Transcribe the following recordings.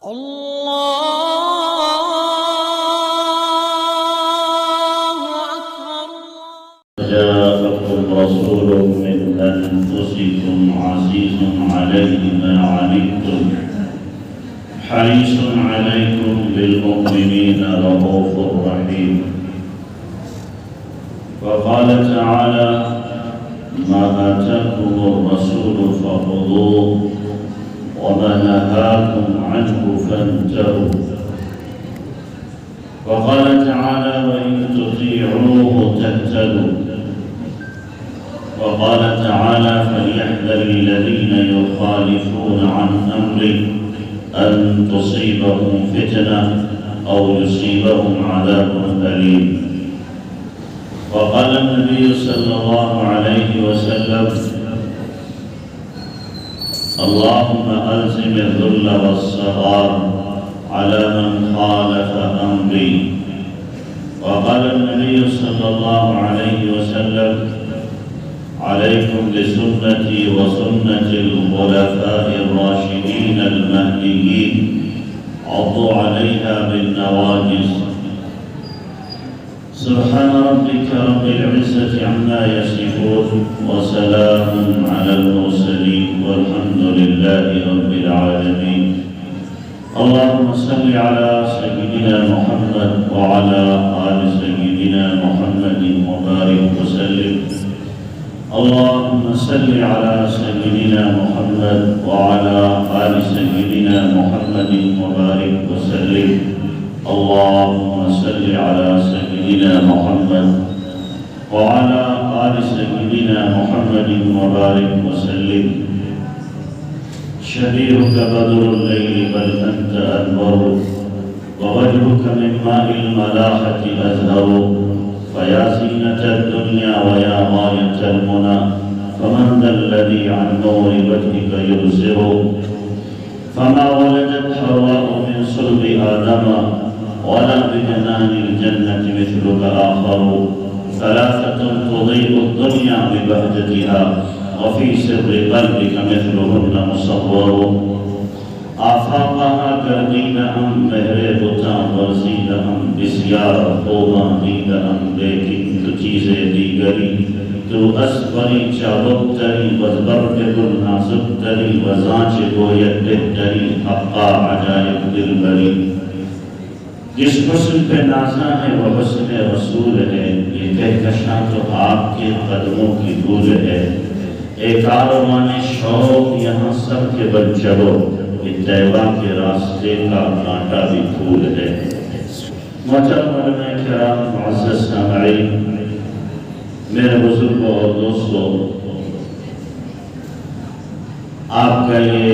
الله أكبر. جاءكم رسول من أنفسكم عزيز عليه ما عنتم حريص عليكم بالمؤمنين رؤوف رحيم. وقال تعالى: ما آتاكم الرسول فخذوه وما نهاكم عنه فانتهوا. وقال تعالى: وإن تطيعوه تهتدوا. وقال تعالى: فليحذر الذين يخالفون عن أمره أن تصيبهم فتنة أو يصيبهم عذاب أليم. وقال النبي صلى الله عليه وسلم: اللهم ألزم الذل والصغار على من خالف أمري. وقال النبي صلى الله عليه وسلم: عليكم بسنتي وسنة الخلفاء الراشدين المهديين عضوا عليها بالنواجذ. سبحان ربك رب العزة عما يصفون وسلام على المرسلين والحمد لله رب العالمين. اللهم صل على سيدنا محمد وعلى آل سيدنا محمد وبارك وسلم. اللهم صل على سيدنا محمد وعلى آل سيدنا محمد وبارك وسلم. اللهم صل على سيدنا محمد وعلى آل سيدنا محمد وبارك وسلم. شبيهك بدر الليل بل أنت أنور ووجهك من ماء الملاحة أزهر. فيا زينة الدنيا ويا غاية المنى فمن ذا الذي عن نور وجهك يبصر. فما ولدت حواء من صلب آدم ولا بجنان الجنة مثلك آخر. ثلاثة تضيء الدنيا ببهجتها وفي سر قلبك مثلهن مصور. آفاقها گردید ہم بہر بتاں ورزید ہم بسیار خوباں دید ہم لیکن تو چیزیں دیگری. تو اسبری چابک تری وزبر گل نازک تری وزانچ گویت بہتری حقا عجائب دل بری. جس حسن پہ نازا ہے وہ حسن رسول ہے. یہ کہکشاں تو آپ کے قدموں کی دھول ہے. اے کاروان شوق یہاں سب کے بن چلو. طیبہ کے راستے کا کانٹا بھی پھول ہے. محترم علماء کرام، معزز سامعین، میرے بزرگوں اور دوستوں، آپ کا یہ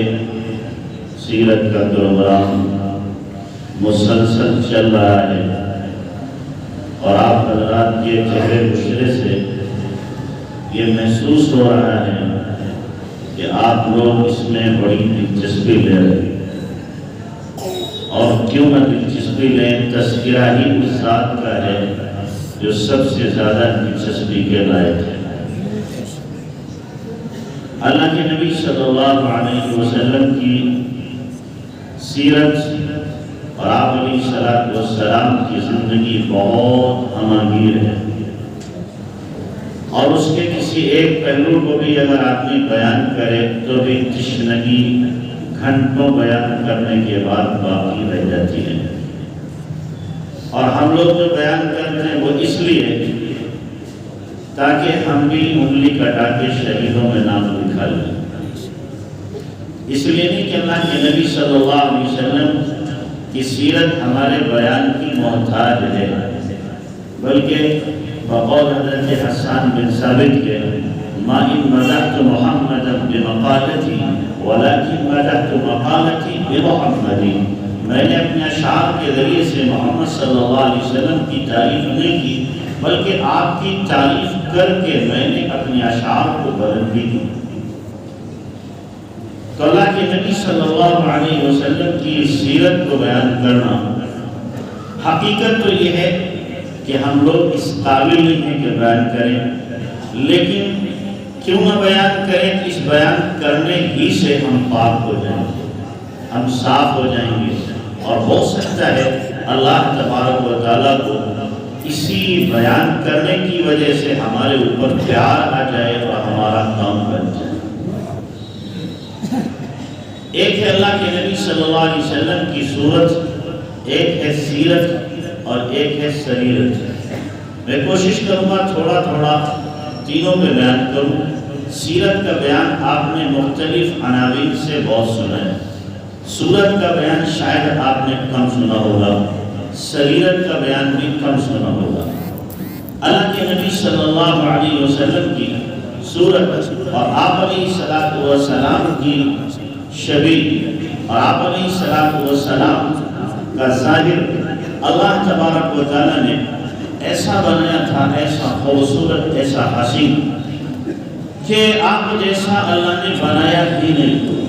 سیرت کا پروگرام مسلسل چل رہا ہے اور آپ حضرات کے چہرے مشرے سے یہ محسوس ہو رہا ہے کہ آپ لوگ اس میں بڑی دلچسپی لے رہے ہیں. اور کیوں نہ دلچسپی لیں، تذکرہ ہی اس ذات کا ہے جو سب سے زیادہ دلچسپی کے لائق ہے. اللہ کے نبی صلی اللہ علیہ وسلم کی سیرت اور آپ علیہ السلام کی زندگی بہت ہماگیر ہے. اور اس کے کسی ایک پہلو کو بھی اگر آدمی بیان کرے تو بھی تشنگی گھنٹوں بیان کرنے کے بعد باقی رہ جاتی ہے. اور ہم لوگ جو بیان کرتے ہیں وہ اس لیے تاکہ ہم بھی انگلی کٹا کے شہیدوں میں نام لکھا لیں. اس لیے نہیں کہ اللہ کے نبی صلی اللہ علیہ وسلم کی سیرت ہمارے بیان کی محتاج ہے، بلکہ بقول حضرت حسان بن ثابت کے ما ان مدحت محمدا بمقالتی ولكن مدحت مقالتی بمحمدی. میں نے اپنے اشعار کے ذریعے سے محمد صلی اللہ علیہ وسلم کی تعریف نہیں کی، بلکہ آپ کی تعریف کر کے میں نے اپنے اشعار کو بلندی دی. تو اللہ کے نبی صلی اللہ علیہ وسلم کی سیرت کو بیان کرنا، حقیقت تو یہ ہے کہ ہم لوگ اس قابل نہیں ہیں کہ بیان کریں، لیکن کیوں نہ بیان کریں کہ اس بیان کرنے ہی سے ہم پاک ہو جائیں گے، ہم صاف ہو جائیں گے. اور ہو سکتا ہے اللہ تبارک و تعالیٰ کو اسی بیان کرنے کی وجہ سے ہمارے اوپر پیار آ جائے اور ہمارا کام بن جائے۔ ایک ہے اللہ کے نبی صلی اللہ علیہ وسلم کی صورت، ایک ہے سیرت اور ایک ہے سریرت۔ میں کوشش کروں گا تھوڑا تھوڑا تینوں پہ بیان کروں۔ سیرت کا بیان آپ نے مختلف عناوین سے بہت سنا ہے، صورت کا بیان شاید آپ نے کم سنا ہوگا، سریرت کا بیان بھی کم سنا ہوگا۔ اللہ کے نبی صلی اللہ علیہ وسلم کی صورت اور آپ علیہ السلام کی شبیہ اور آپ علیہ السلام کا ظاہر اللہ تبارک و تعالیٰ نے ایسا بنایا تھا، ایسا خوبصورت، ایسا حسین کہ آپ جیسا اللہ نے بنایا ہی نہیں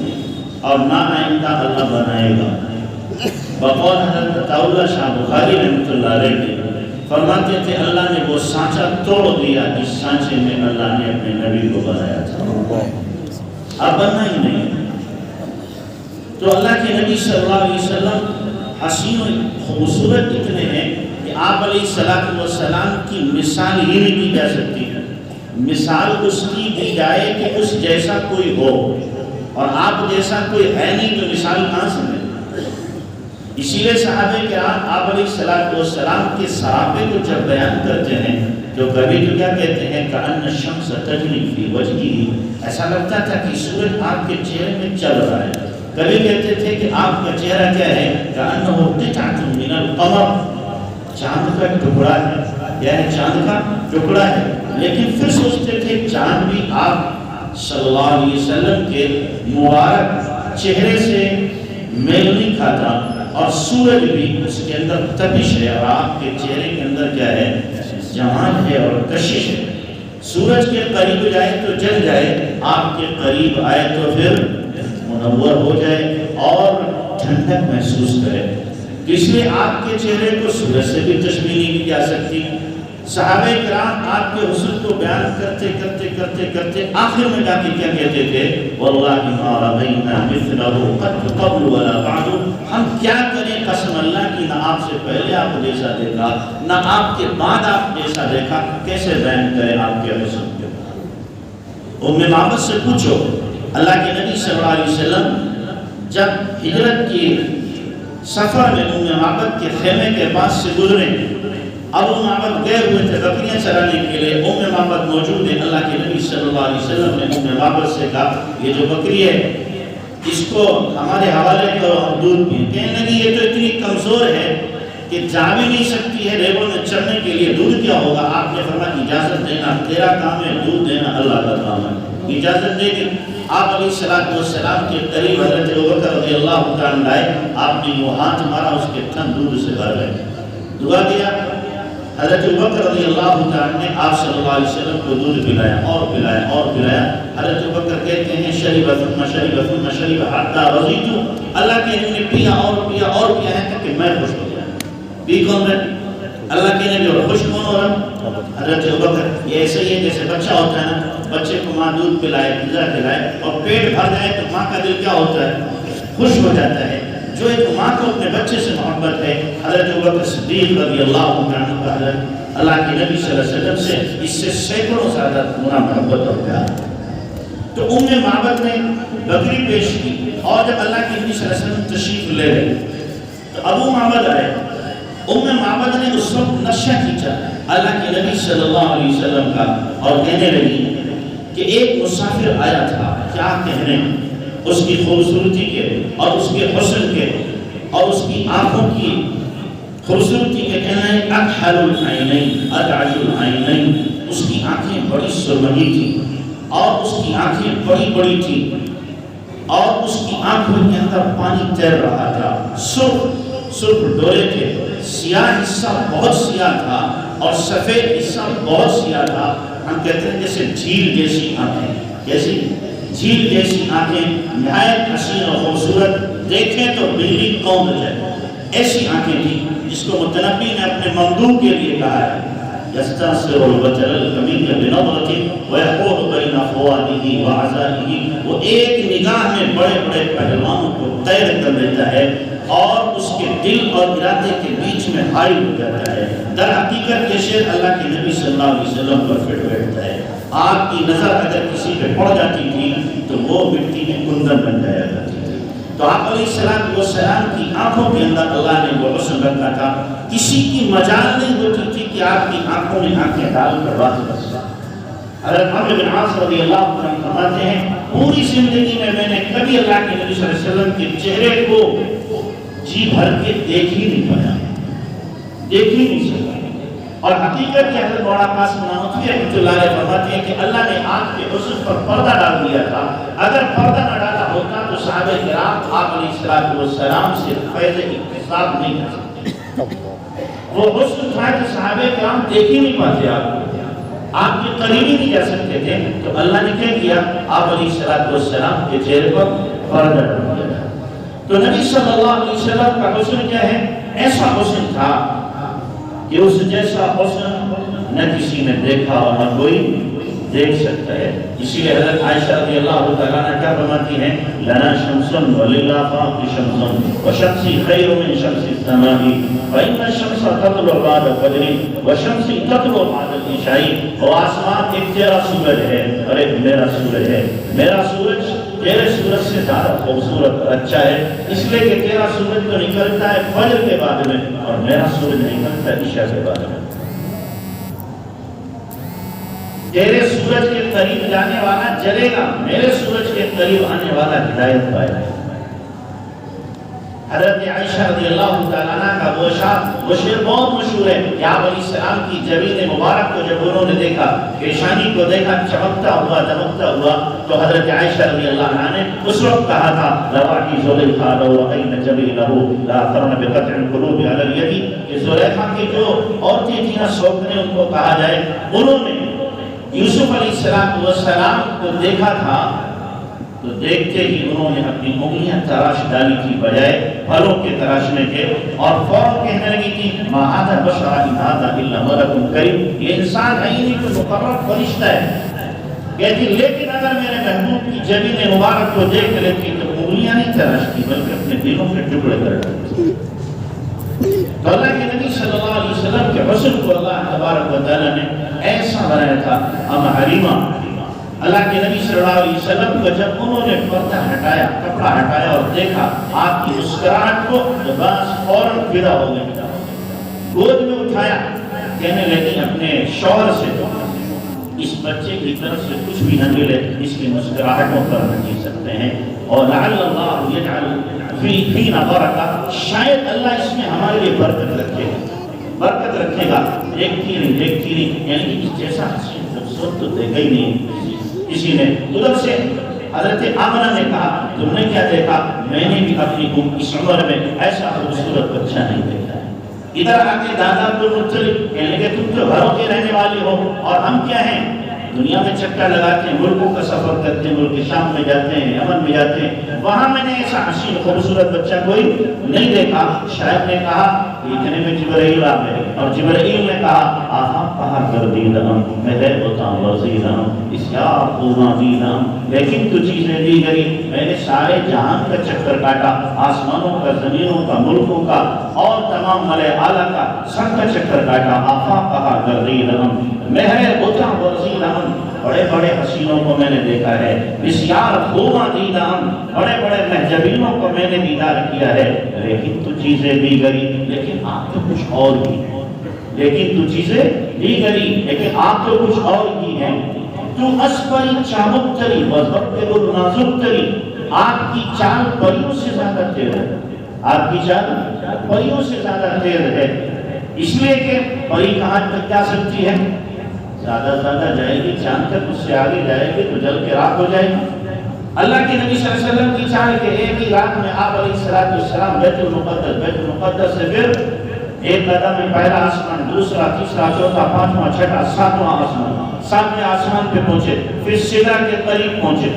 اور نہ آئندہ اللہ بنائے گا۔ بقول حضرت عطاءاللہ شاہ بخاری رحمۃ اللہ علیہ کے فرماتے تھے اللہ نے وہ سانچہ توڑ دیا جس سانچے میں اللہ نے اپنے نبی کو بنایا تھا، اب بننا ہی نہیں۔ تو اللہ کے نبی صلی اللہ علیہ وسلم حسین و خوبصورت اتنے ہیں کہ آپ علیہ السلام کی مثال ہی نہیں دی جا سکتی ہے۔ مثال اس کی دی جائے کہ اس جیسا کوئی ہو، اور آپ جیسا کوئی ہے نہیں تو مثال کہاں سے ملے؟ اسی لیے صحابہ کرام آپ علیہ السلام کے صحابے کو جب بیان کرتے ہیں تو کبھی تو کیا کہتے ہیں کأن الشمس تجری فی وجہہ، ایسا لگتا تھا کہ سورج آپ کے چہرے میں چل رہا ہے۔ کبھی کہتے تھے کہ آپ کا چہرہ کیا ہے کأنہ قطعۃ من القمر، چاند کا ٹکڑا ہے، کیا ہے چاند کا ٹکڑا ہے۔ لیکن پھر سوچتے تھے چاند بھی آپ صلی اللہ علیہ وسلم کے مبارک چہرے سے میل نہیں کھاتا، اور سورج بھی اس کے اندر تپش ہے اور آپ کے چہرے کے اندر کیا ہے جمال ہے اور کشش ہے۔ سورج کے قریب جائے تو جل جائے، آپ کے قریب آئے تو پھر منور ہو جائے اور ٹھنڈک محسوس کرے۔ اس لیے آپ کے چہرے کو سورج سے بھی تشبیہ نہیں کی جا سکتی۔ صحابہ کرام آپ کے حسن کو بیان کرتے کرتے کرتے کرتے آخر میں جا کے کیا کہتے تھے واللہ ما رأینا مثلہ قط قبل ولا بعد، ہم کیا کریں قسم اللہ کی، نہ آپ سے پہلے آپ جیسا دیکھا نہ آپ کے بعد آپ جیسا دیکھا، کیسے بیان کریں آپ کے حسن کے بعد۔ ام معبد سے پوچھو، اللہ کے نبی صلی اللہ علیہ وسلم جب ہجرت کی سفر میں ام معبد کے خیمے کے پاس سے گزرے، ابو معبد گئے ہوئے تھے بکریاں چرانے کے لیے، ام معبد موجود ہے۔ اللہ کے نبی صلی اللہ علیہ وسلم نے ام معبد سے کہا یہ جو بکری ہے اس کو ہمارے حوالے کرو، ہم دودھ پئیں۔ کہنے لگی یہ تو اتنی کمزور ہے کہ جا بھی نہیں سکتی ہے ریبوں میں چڑھنے کے لیے، دودھ کیا ہوگا؟ آپ نے فرمایا اجازت دینا، تیرا کام ہے، دودھ دینا اللہ کا کام ہے، اجازت دے دی۔ آپ علیہ السلام کے قریب حضرت ابوبکر رضی اللہ عنہ آئے، آپ نے وہ ہاتھ مارا، اس کے تھن دودھ سے بھر گئے، دعا دیا۔ حضرت ابوبکر رضی اللہ عنہ نے آپ صلی اللہ علیہ وسلم کو دودھ پلایا اور پلایا اور پلایا۔ حضرت ابوبکر کہتے ہیں شریب ثم شریب ثم شریب حتی رضیت، اللہ کے نبی نے پیا اور پیا اور پیا ہے کہ میں خوش ہو گیا۔ پی کون رہے؟ اللہ کے نبی، اور خوش کون ہو رہا؟ حضرت ابوبکر۔ یہ ایسے ہی ہے جیسے بچہ ہوتا ہے نا، بچے کو ماں دودھ پلائے، غذا کھلائے اور پیٹ بھر جائے تو ماں کا دل کیا ہوتا ہے؟ خوش ہو جاتا ہے۔ جو ایک ماں کو اپنے بچے سے محبت ہے، حضرت ابوبکر صدیق رضی اللہ عنہ کا حضرت اللہ کے نبی صلی اللہ علیہ وسلم سے اس سے سینکڑوں زیادہ گنا محبت اور پیار۔ تو ام معبد نے بکری پیش کی، اور جب اللہ کے نبی صلی اللہ علیہ وسلم تشریف لے گئے تو ابو معبد آئے۔ ام معبد نے اس وقت نشہ کھینچا اللہ کے نبی صلی اللہ علیہ وسلم کا، اور کہنے لگی کہ ایک مسافر آیا تھا، کیا کہنے اس کی خوبصورتی کے اور اس کے حسن کے اور اس کی آنکھوں کی خوبصورتی کے، کہنا ہے اکحل العینین ادعج العینین، اس کی آنکھیں بڑی سرمئی تھی اور اس کی آنکھیں بڑی بڑی تھی اور اس کی آنکھوں کے اندر پانی تیر رہا تھا، سرخ ڈورے تھے، سیاہ حصہ بہت سیاہ تھا اور سفید حصہ بہت سیاہ تھا۔ ہم کہتے ہیں جیسے جھیل جیسی آنکھیں، جیسی جھیل جیسی آنکھیں، نہایت حسین اور خوبصورت، دیکھیں تو بجلی قوم جائے، ایسی آنکھیں تھی جس کو متنبی نے اپنے ممدوح کے لیے کہا ہے یستنصر البتر الکمین بنظرتی ویحور بین فوادی وعزائی، وہ ایک نگاہ میں بڑے بڑے پہلوانوں کو تیر کر لیتا ہے اور اس کے دل اور ارادے کے بیچ میں حائل ہو جاتا ہے۔ در حقیقت یہ شعر اللہ کے نبی صلی اللہ علیہ وسلم پر فٹ بیٹھتا ہے۔ آپ کی نظر اگر کسی پہ پڑ جاتی تھی تو وہ مٹی میں کندن بن جایا کرتی تھی۔ تو آپ علیہ السلام کی آنکھوں کے اندر اللہ نے وہ حسن رکھا تھا، کسی کی مجال نہیں ہوتی تھی کہ آپ کی آنکھوں میں آنکھیں ڈال کر بات کر سکے۔ حضرت عمرو بن عاص رضی اللہ عنہ فرماتے ہیں پوری زندگی میں نے کبھی اللہ کے نبی صلی اللہ علیہ وسلم کے چہرے کو جی بھر کے دیکھ ہی نہیں پایا، دیکھ ہی نہیں سکا۔ اور حقیقت یہ حضرت مولانا قاسم نانوتوی رحمۃ اللہ علیہ فرماتے ہیں کہ اللہ نے آنکھ کے حسن پر پردہ ڈال دیا تھا، اگر پردہ نہ ڈالا ہوتا تو صحابہ کرام آپ علیہ السلام سے فیض اکتساب نہیں کر سکتے۔ وہ حسن تھا کہ صحابہ کرام دیکھ ہی نہیں پاتے آپ کے قریب ہی نہیں جا سکتے تھے، تو اللہ نے کیا کیا، آپ علیہ السلام کے چہرے پر پردہ ڈال دیا۔ تو نبی صلی اللہ علیہ وسلم کا حسن کیا ہے؟ ایسا حسن تھا کہ اس جیسا حسن نہ کسی نے دیکھا اور نہ کوئی دیکھ سکتا ہے۔ اسی لیے حضرت عائشہ رضی اللہ تعالیٰ عنہ کیا فرماتی ہیں، لنا شمسن وللہ فاق شمسن وشمسی خیر من شمس السماء فإن الشمس تطلع بعد فجر وشمس تطلع بعد العشاء۔ وہ آسمان ایک تیرا سورج ہے اور ایک میرا سورج ہے، میرا سورج تیرے سورج سے زیادہ خوبصورت اور اچھا ہے، اس لیے کہ تیرا سورج تو نکلتا ہے فجر کے بعد میں اور میرا سورج نکلتا ہے عشاء کے بعد میں۔ تیرے سورج کے قریب جانے والا جلے گا، میرے سورج کے قریب آنے والا ہدایت پائے گا۔ حضرت عائشہ رضی اللہ تعالیٰ عنہ کا وہ شعر بہت مشہور ہے کہ آپ علیہ السلام کی جبین مبارک کو جب انہوں نے دیکھا، پیشانی کو دیکھا چمکتا ہوا دمکتا ہوا، تو حضرت عائشہ رضی اللہ عنہ نے اس وقت کہا تھا لواحی زلیخا لو رأین جبینہ لا فرن بقطع القلوب علی الید، کہ زلیخا کی جو عورتیں تھیں نا سوکنے ان کو کہا جائے، انہوں نے یوسف علیہ السلام کو دیکھا تھا تو دیکھتے ہی انہوں نے اپنی انگلیاں تراش ڈالی تھی بجائے پھلوں کے تراشنے کے، اور فوراً کہنے لگی تھی ما ھذا بشر ان ھذا الا ملک کریم، یہ انسان ہے ہی نہیں تو مقرر فرشتہ ہے۔ کہتی لیکن اگر میرے محبوب کی جبین مبارک کو دیکھ لیتی تو انگلیاں نہیں تراشتی بلکہ اپنے دلوں کے ٹکڑے کر ڈالتی۔ تو اللہ کے نبی صلی اللہ علیہ وسلم کے حسن کو اللہ تبارک و تعالیٰ نے ایسا بنایا تھا۔ ام حریمہ اللہ کے نبی صلی اللہ علیہ وسلم کو جب انہوں نے پردہ ہٹایا، کپڑا ہٹایا اور دیکھا آپ کی مسکراہٹ کو، تو بس فوراً فدا ہو گئی، گود میں اٹھایا، کہنے لگی اپنے شوہر سے اس بچے کی طرف سے کچھ بھی نہ ملے، اس کی مسکراہٹوں پر نہ جی سکتے ہیں، اور لعل اللہ یجعل فینا برکہ، شاید اللہ اس میں ہمارے لیے برکت رکھے گا، برکت رکھے گا۔ دیکھتی نہیں، یعنی اس جیسا حسین خوبصورت تو دیکھا ہی نہیں کسی نے۔ ادھر سے حضرت آمنہ نے کہا تم نے کیا دیکھا؟ میں نے بھی اپنی اس عمر میں ایسا خوبصورت بچہ نہیں دیکھا ہے۔ ادھر آ کے دادا عبد المطلب کہنے لگے تم تو گھروں کے رہنے والے ہو اور ہم کیا ہیں، دنیا میں چکر لگاتے ہیں، ملکوں کا سفر کرتے ہیں، ملک شام میں جاتے ہیں، یمن میں جاتے ہیں، وہاں میں نے ایسا حسین خوبصورت بچہ کوئی نہیں دیکھا۔ شاید نے کہا اتنے میں جبرائیل آ گئے اور جبرائیل نے کہا آہا کہا کر دیدم میں ہے بتاؤں وزیدم اس یا پورا دیدم، لیکن تو چیزیں دی گئی، میں نے سارے جہان کا چکر کاٹا، آسمانوں کا، زمینوں کا، ملکوں کا اور تمام ملائے اعلیٰ کا سب کا چکر کاٹا۔ آہا کہا کر دیدم میں ہے بتاؤں وزیدم، بڑے بڑے حسینوں کو میں نے دیکھا ہے، بسیار خوباں دیدم، بڑے بڑے محجبینوں کو میں نے دیدار کیا ہے، لیکن تو چیزیں دی گئی، لیکن آپ تو کچھ اور ہی، لیکن تو چیزیں دی گئی لیکن آپ تو کچھ اور ہی ہیں۔ تو اسپری چابک تری وزبت نازک تری، آپ کی چال پریوں سے زیادہ تیز ہے، آپ کی چال پریوں سے زیادہ تیز ہے، اس لیے کہ پری کہاں تک جا سکتی ہے، زیادہ زیادہ جائے گی چاند تک، اس سے آگے جائے گی تو جل کے راکھ ہو جائے گی۔ اللہ کے نبی صلی اللہ علیہ وسلم کی چال کے ایک ہی رات میں آپ علیہ السلام بیت المقدس سے پھر ایک قدم میں پہلا آسمان، دوسرا، تیسرا، چوتھا، پانچواں، چھٹا، ساتواں آسمان، ساتویں آسمان پہ پہنچے، پھر سدرہ کے قریب پہنچے،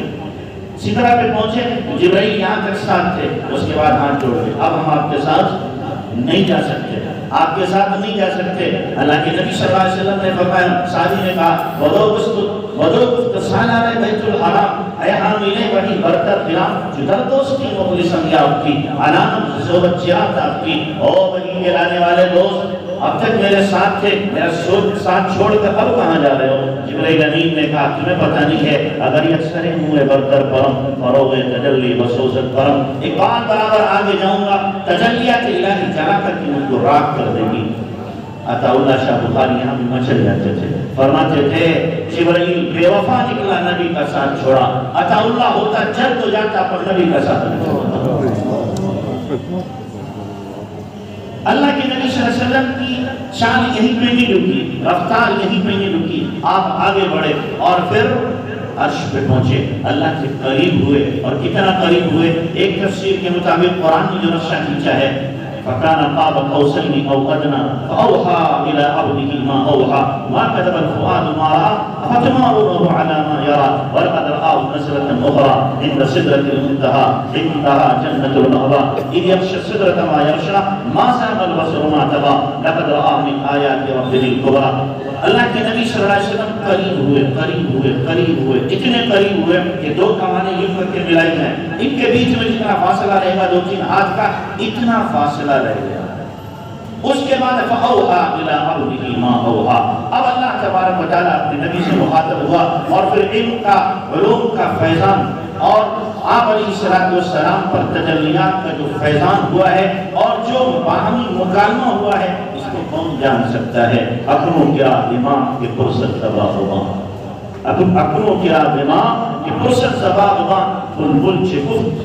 سدرہ پہ پہنچے، جبرائیل یہاں تک ساتھ تھے، اس کے بعد ہاتھ جوڑ کے اب ہم آپ کے ساتھ نہیں جا سکتے، آپ کے ساتھ نہیں جا سکتے۔ اللہ کے نبی صلی اللہ علیہ وسلم نے فرمایا، صحابی نے کہا وَدَوْ سَالَارَ بَيْتُ الْحَرَامِ اے حامیلے وحی برتر خلام جدر دوستی مخلصم یا آپ کی علامت زہبت چیات آپ کی، او وحی کے لانے والے دوست اب تک میرے ساتھ تھے، میرا ساتھ چھوڑ کر اب کہاں جا رہے ہو؟ جبرائیل امین نے کہا تمہیں پتہ نہیں ہے اگر یہ اکثر منہ برتر پرم فروغ تجلی بسوزت پرم ایک بات برابر آگے جاؤں گا، تجلیات الہی جلا کر کے مجھ کو راک کر دے گی۔ عطا اللہ شاہ بخاری یہاں بھی مچل جاتے تھے، فرماتے تھے جبرائیل بے وفا نکلا نبی کا ساتھ چھوڑا، عطا اللہ ہوتا جلد ہو جاتا پر نبی کا ساتھ نہیں چھوڑا۔ اللہ کے نبی صلی اللہ علیہ وسلم کی شان یہیں پہ نہیں رکی، رفتار یہیں پہ نہیں رکی، آپ آگے بڑھے اور پھر عرش پہ پہنچے، اللہ کے قریب ہوئے۔ اور کتنا قریب ہوئے؟ ایک تفسیر کے مطابق قرآن نے جو نقشہ کھینچا ہے فَكَانَ قَابَ قَوْسَيْنِ أَوْ أَدْنَىٰ فَأَوْحَىٰ إِلَىٰ عَبْدِهِ مَا أَوْحَىٰ مَا كَذَبَ الْفُؤَادُ مَا رَأَىٰ أَفَتُمَارُونَهُ عَلَىٰ مَا يَرَىٰ وَلَقَدْ رَآهُ نَزْلَةً أُخْرَىٰ عِندَ سِدْرَةِ الْمُنتَهَىٰ عِندَهَا جَنَّةُ الْمَأْوَىٰ إِذْ يَغْشَى السِّدْرَةَ مَا يَغْشَىٰ مَا زَاغَ الْبَصَرُ وَمَا طَغَىٰ لَقَدْ رَآهُ مِنْ آيَاتِ رَبِّهِ الْكُبْرَىٰ۔ اللہ کے نبی صلی اللہ علیہ وسلم قریب ہوئے، اتنے قریب ہوئے کہ دو کمانیں یوں کر کے ملائی ہیں، ان کے بیچ میں جتنا فاصلہ رہے گا 2-3 ہاتھ کا، اتنا فاصلہ رہ گیا۔ اس کے بعد فَأَوْحَىٰ إِلَىٰ عَبْدِهِ مَا أَوْحَىٰ، اب اللہ تبارک و تعالیٰ اپنے نبی سے مخاطب ہوا اور پھر علم کا، علوم کا فیضان اور آپ علیہ السلام پر تجلیات کا جو فیضان ہوا ہے اور جو باہمی مکالمہ ہوا ہے، اس کو کون جان سکتا ہے؟ اکنوں کیا دماغ کے پرست زبا ہوا، اکنوں کیا دماغ کے پرست زبا ہوا، بلبل چه گفت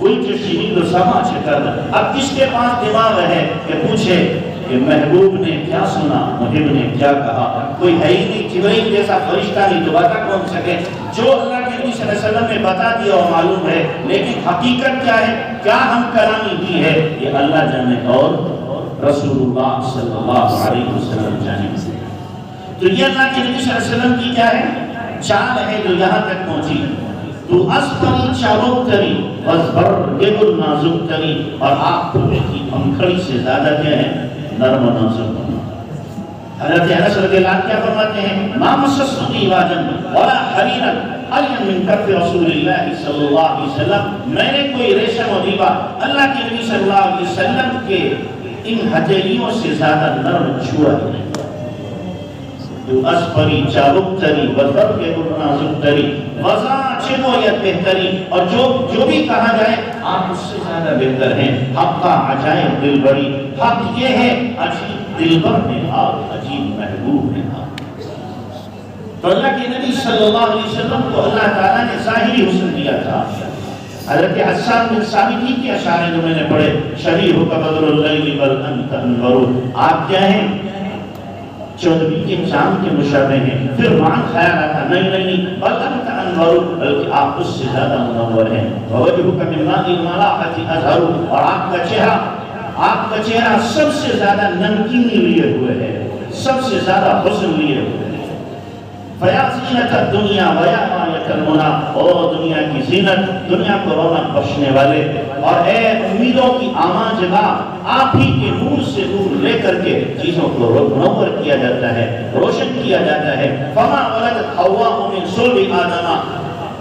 گل چه شنید و سما چه کرد۔ اب کس کے پاس دماغ ہے کہ پوچھے کہ محبوب نے کیا سنا، محب نے کیا کہا؟ کوئی ہے ہی نہیں، جبرائیل جیسا فرشتہ نہیں تو بتا کون سکے؟ جو اللہ کے نبی صلی اللہ علیہ وسلم نے بتا دیا وہ معلوم ہے، لیکن حقیقت کیا ہے، کیا ہم کلامی دی ہے، یہ اللہ جانے اور رسول اللہ صلی اللہ علیہ وسلم جانے۔ تو یہ اللہ کے نبی صلی اللہ علیہ وسلم کی کیا ہے؟ چال ہے جو یہاں تک پہنچی۔ تو اسپری چابک تری وزبر گل نازک تری، اور آپ پوچھ کی پنکھڑی سے زیادہ کیا ہے؟ نرم و نازک۔ حضرت انس رضی اللہ عنہ کیا فرماتے ہیں؟ ما مسست دیواجا ولا حریرا علیا من کف رسول اللہ صلی اللہ علیہ وسلم، میں نے کوئی ریشم و دیبا اللہ کے نبی صلی اللہ علیہ وسلم کے ان ہتھیلیوں سے زیادہ نرم چھوا نہیں۔ تو اسپری چابک تری وزبر گل نازک تری، وزا چنو یا بہتری، اور جو بھی کہا جائے آپ اس سے زیادہ بہتر ہیں۔ حق کا عجائب دل بڑی، حق یہ ہے عجیب دلبر نے آپ، عجیب محبوب نے آپ۔ تو اللہ کے نبی صلی اللہ علیہ وسلم کو اللہ تعالیٰ نے ظاہری حسن دیا تھا۔ حضرت حسان بن ثابت ہی کے اشعار جو میں نے پڑھے، شبیہ کا بدر اللیل بل انت انور، آپ کیا ہیں؟ چودھویں کے چاند کے مشابہ ہیں۔ پھر وہاں خیال آتا نہیں بل انت انور، بلکہ آپ اس سے زیادہ منور ہیں۔ ووجہک من ماء الملاحۃ ازہر، اور آپ کا چہرہ سب سے زیادہ نمکینی لیے ہوئے ہے، سب سے زیادہ حسن لیے ہوئے ہے۔ فیا زینت الدنیا ویا مایت المنی، او دنیا کی زینت، دنیا کو رونق بخشنے والے، اور اے امیدوں کی آماں جگہ، آپ ہی کے نور سے نور لے کر کے چیزوں کو منور کیا جاتا ہے، روشن کیا جاتا ہے۔ فما ولدت حواء من صلب آدم،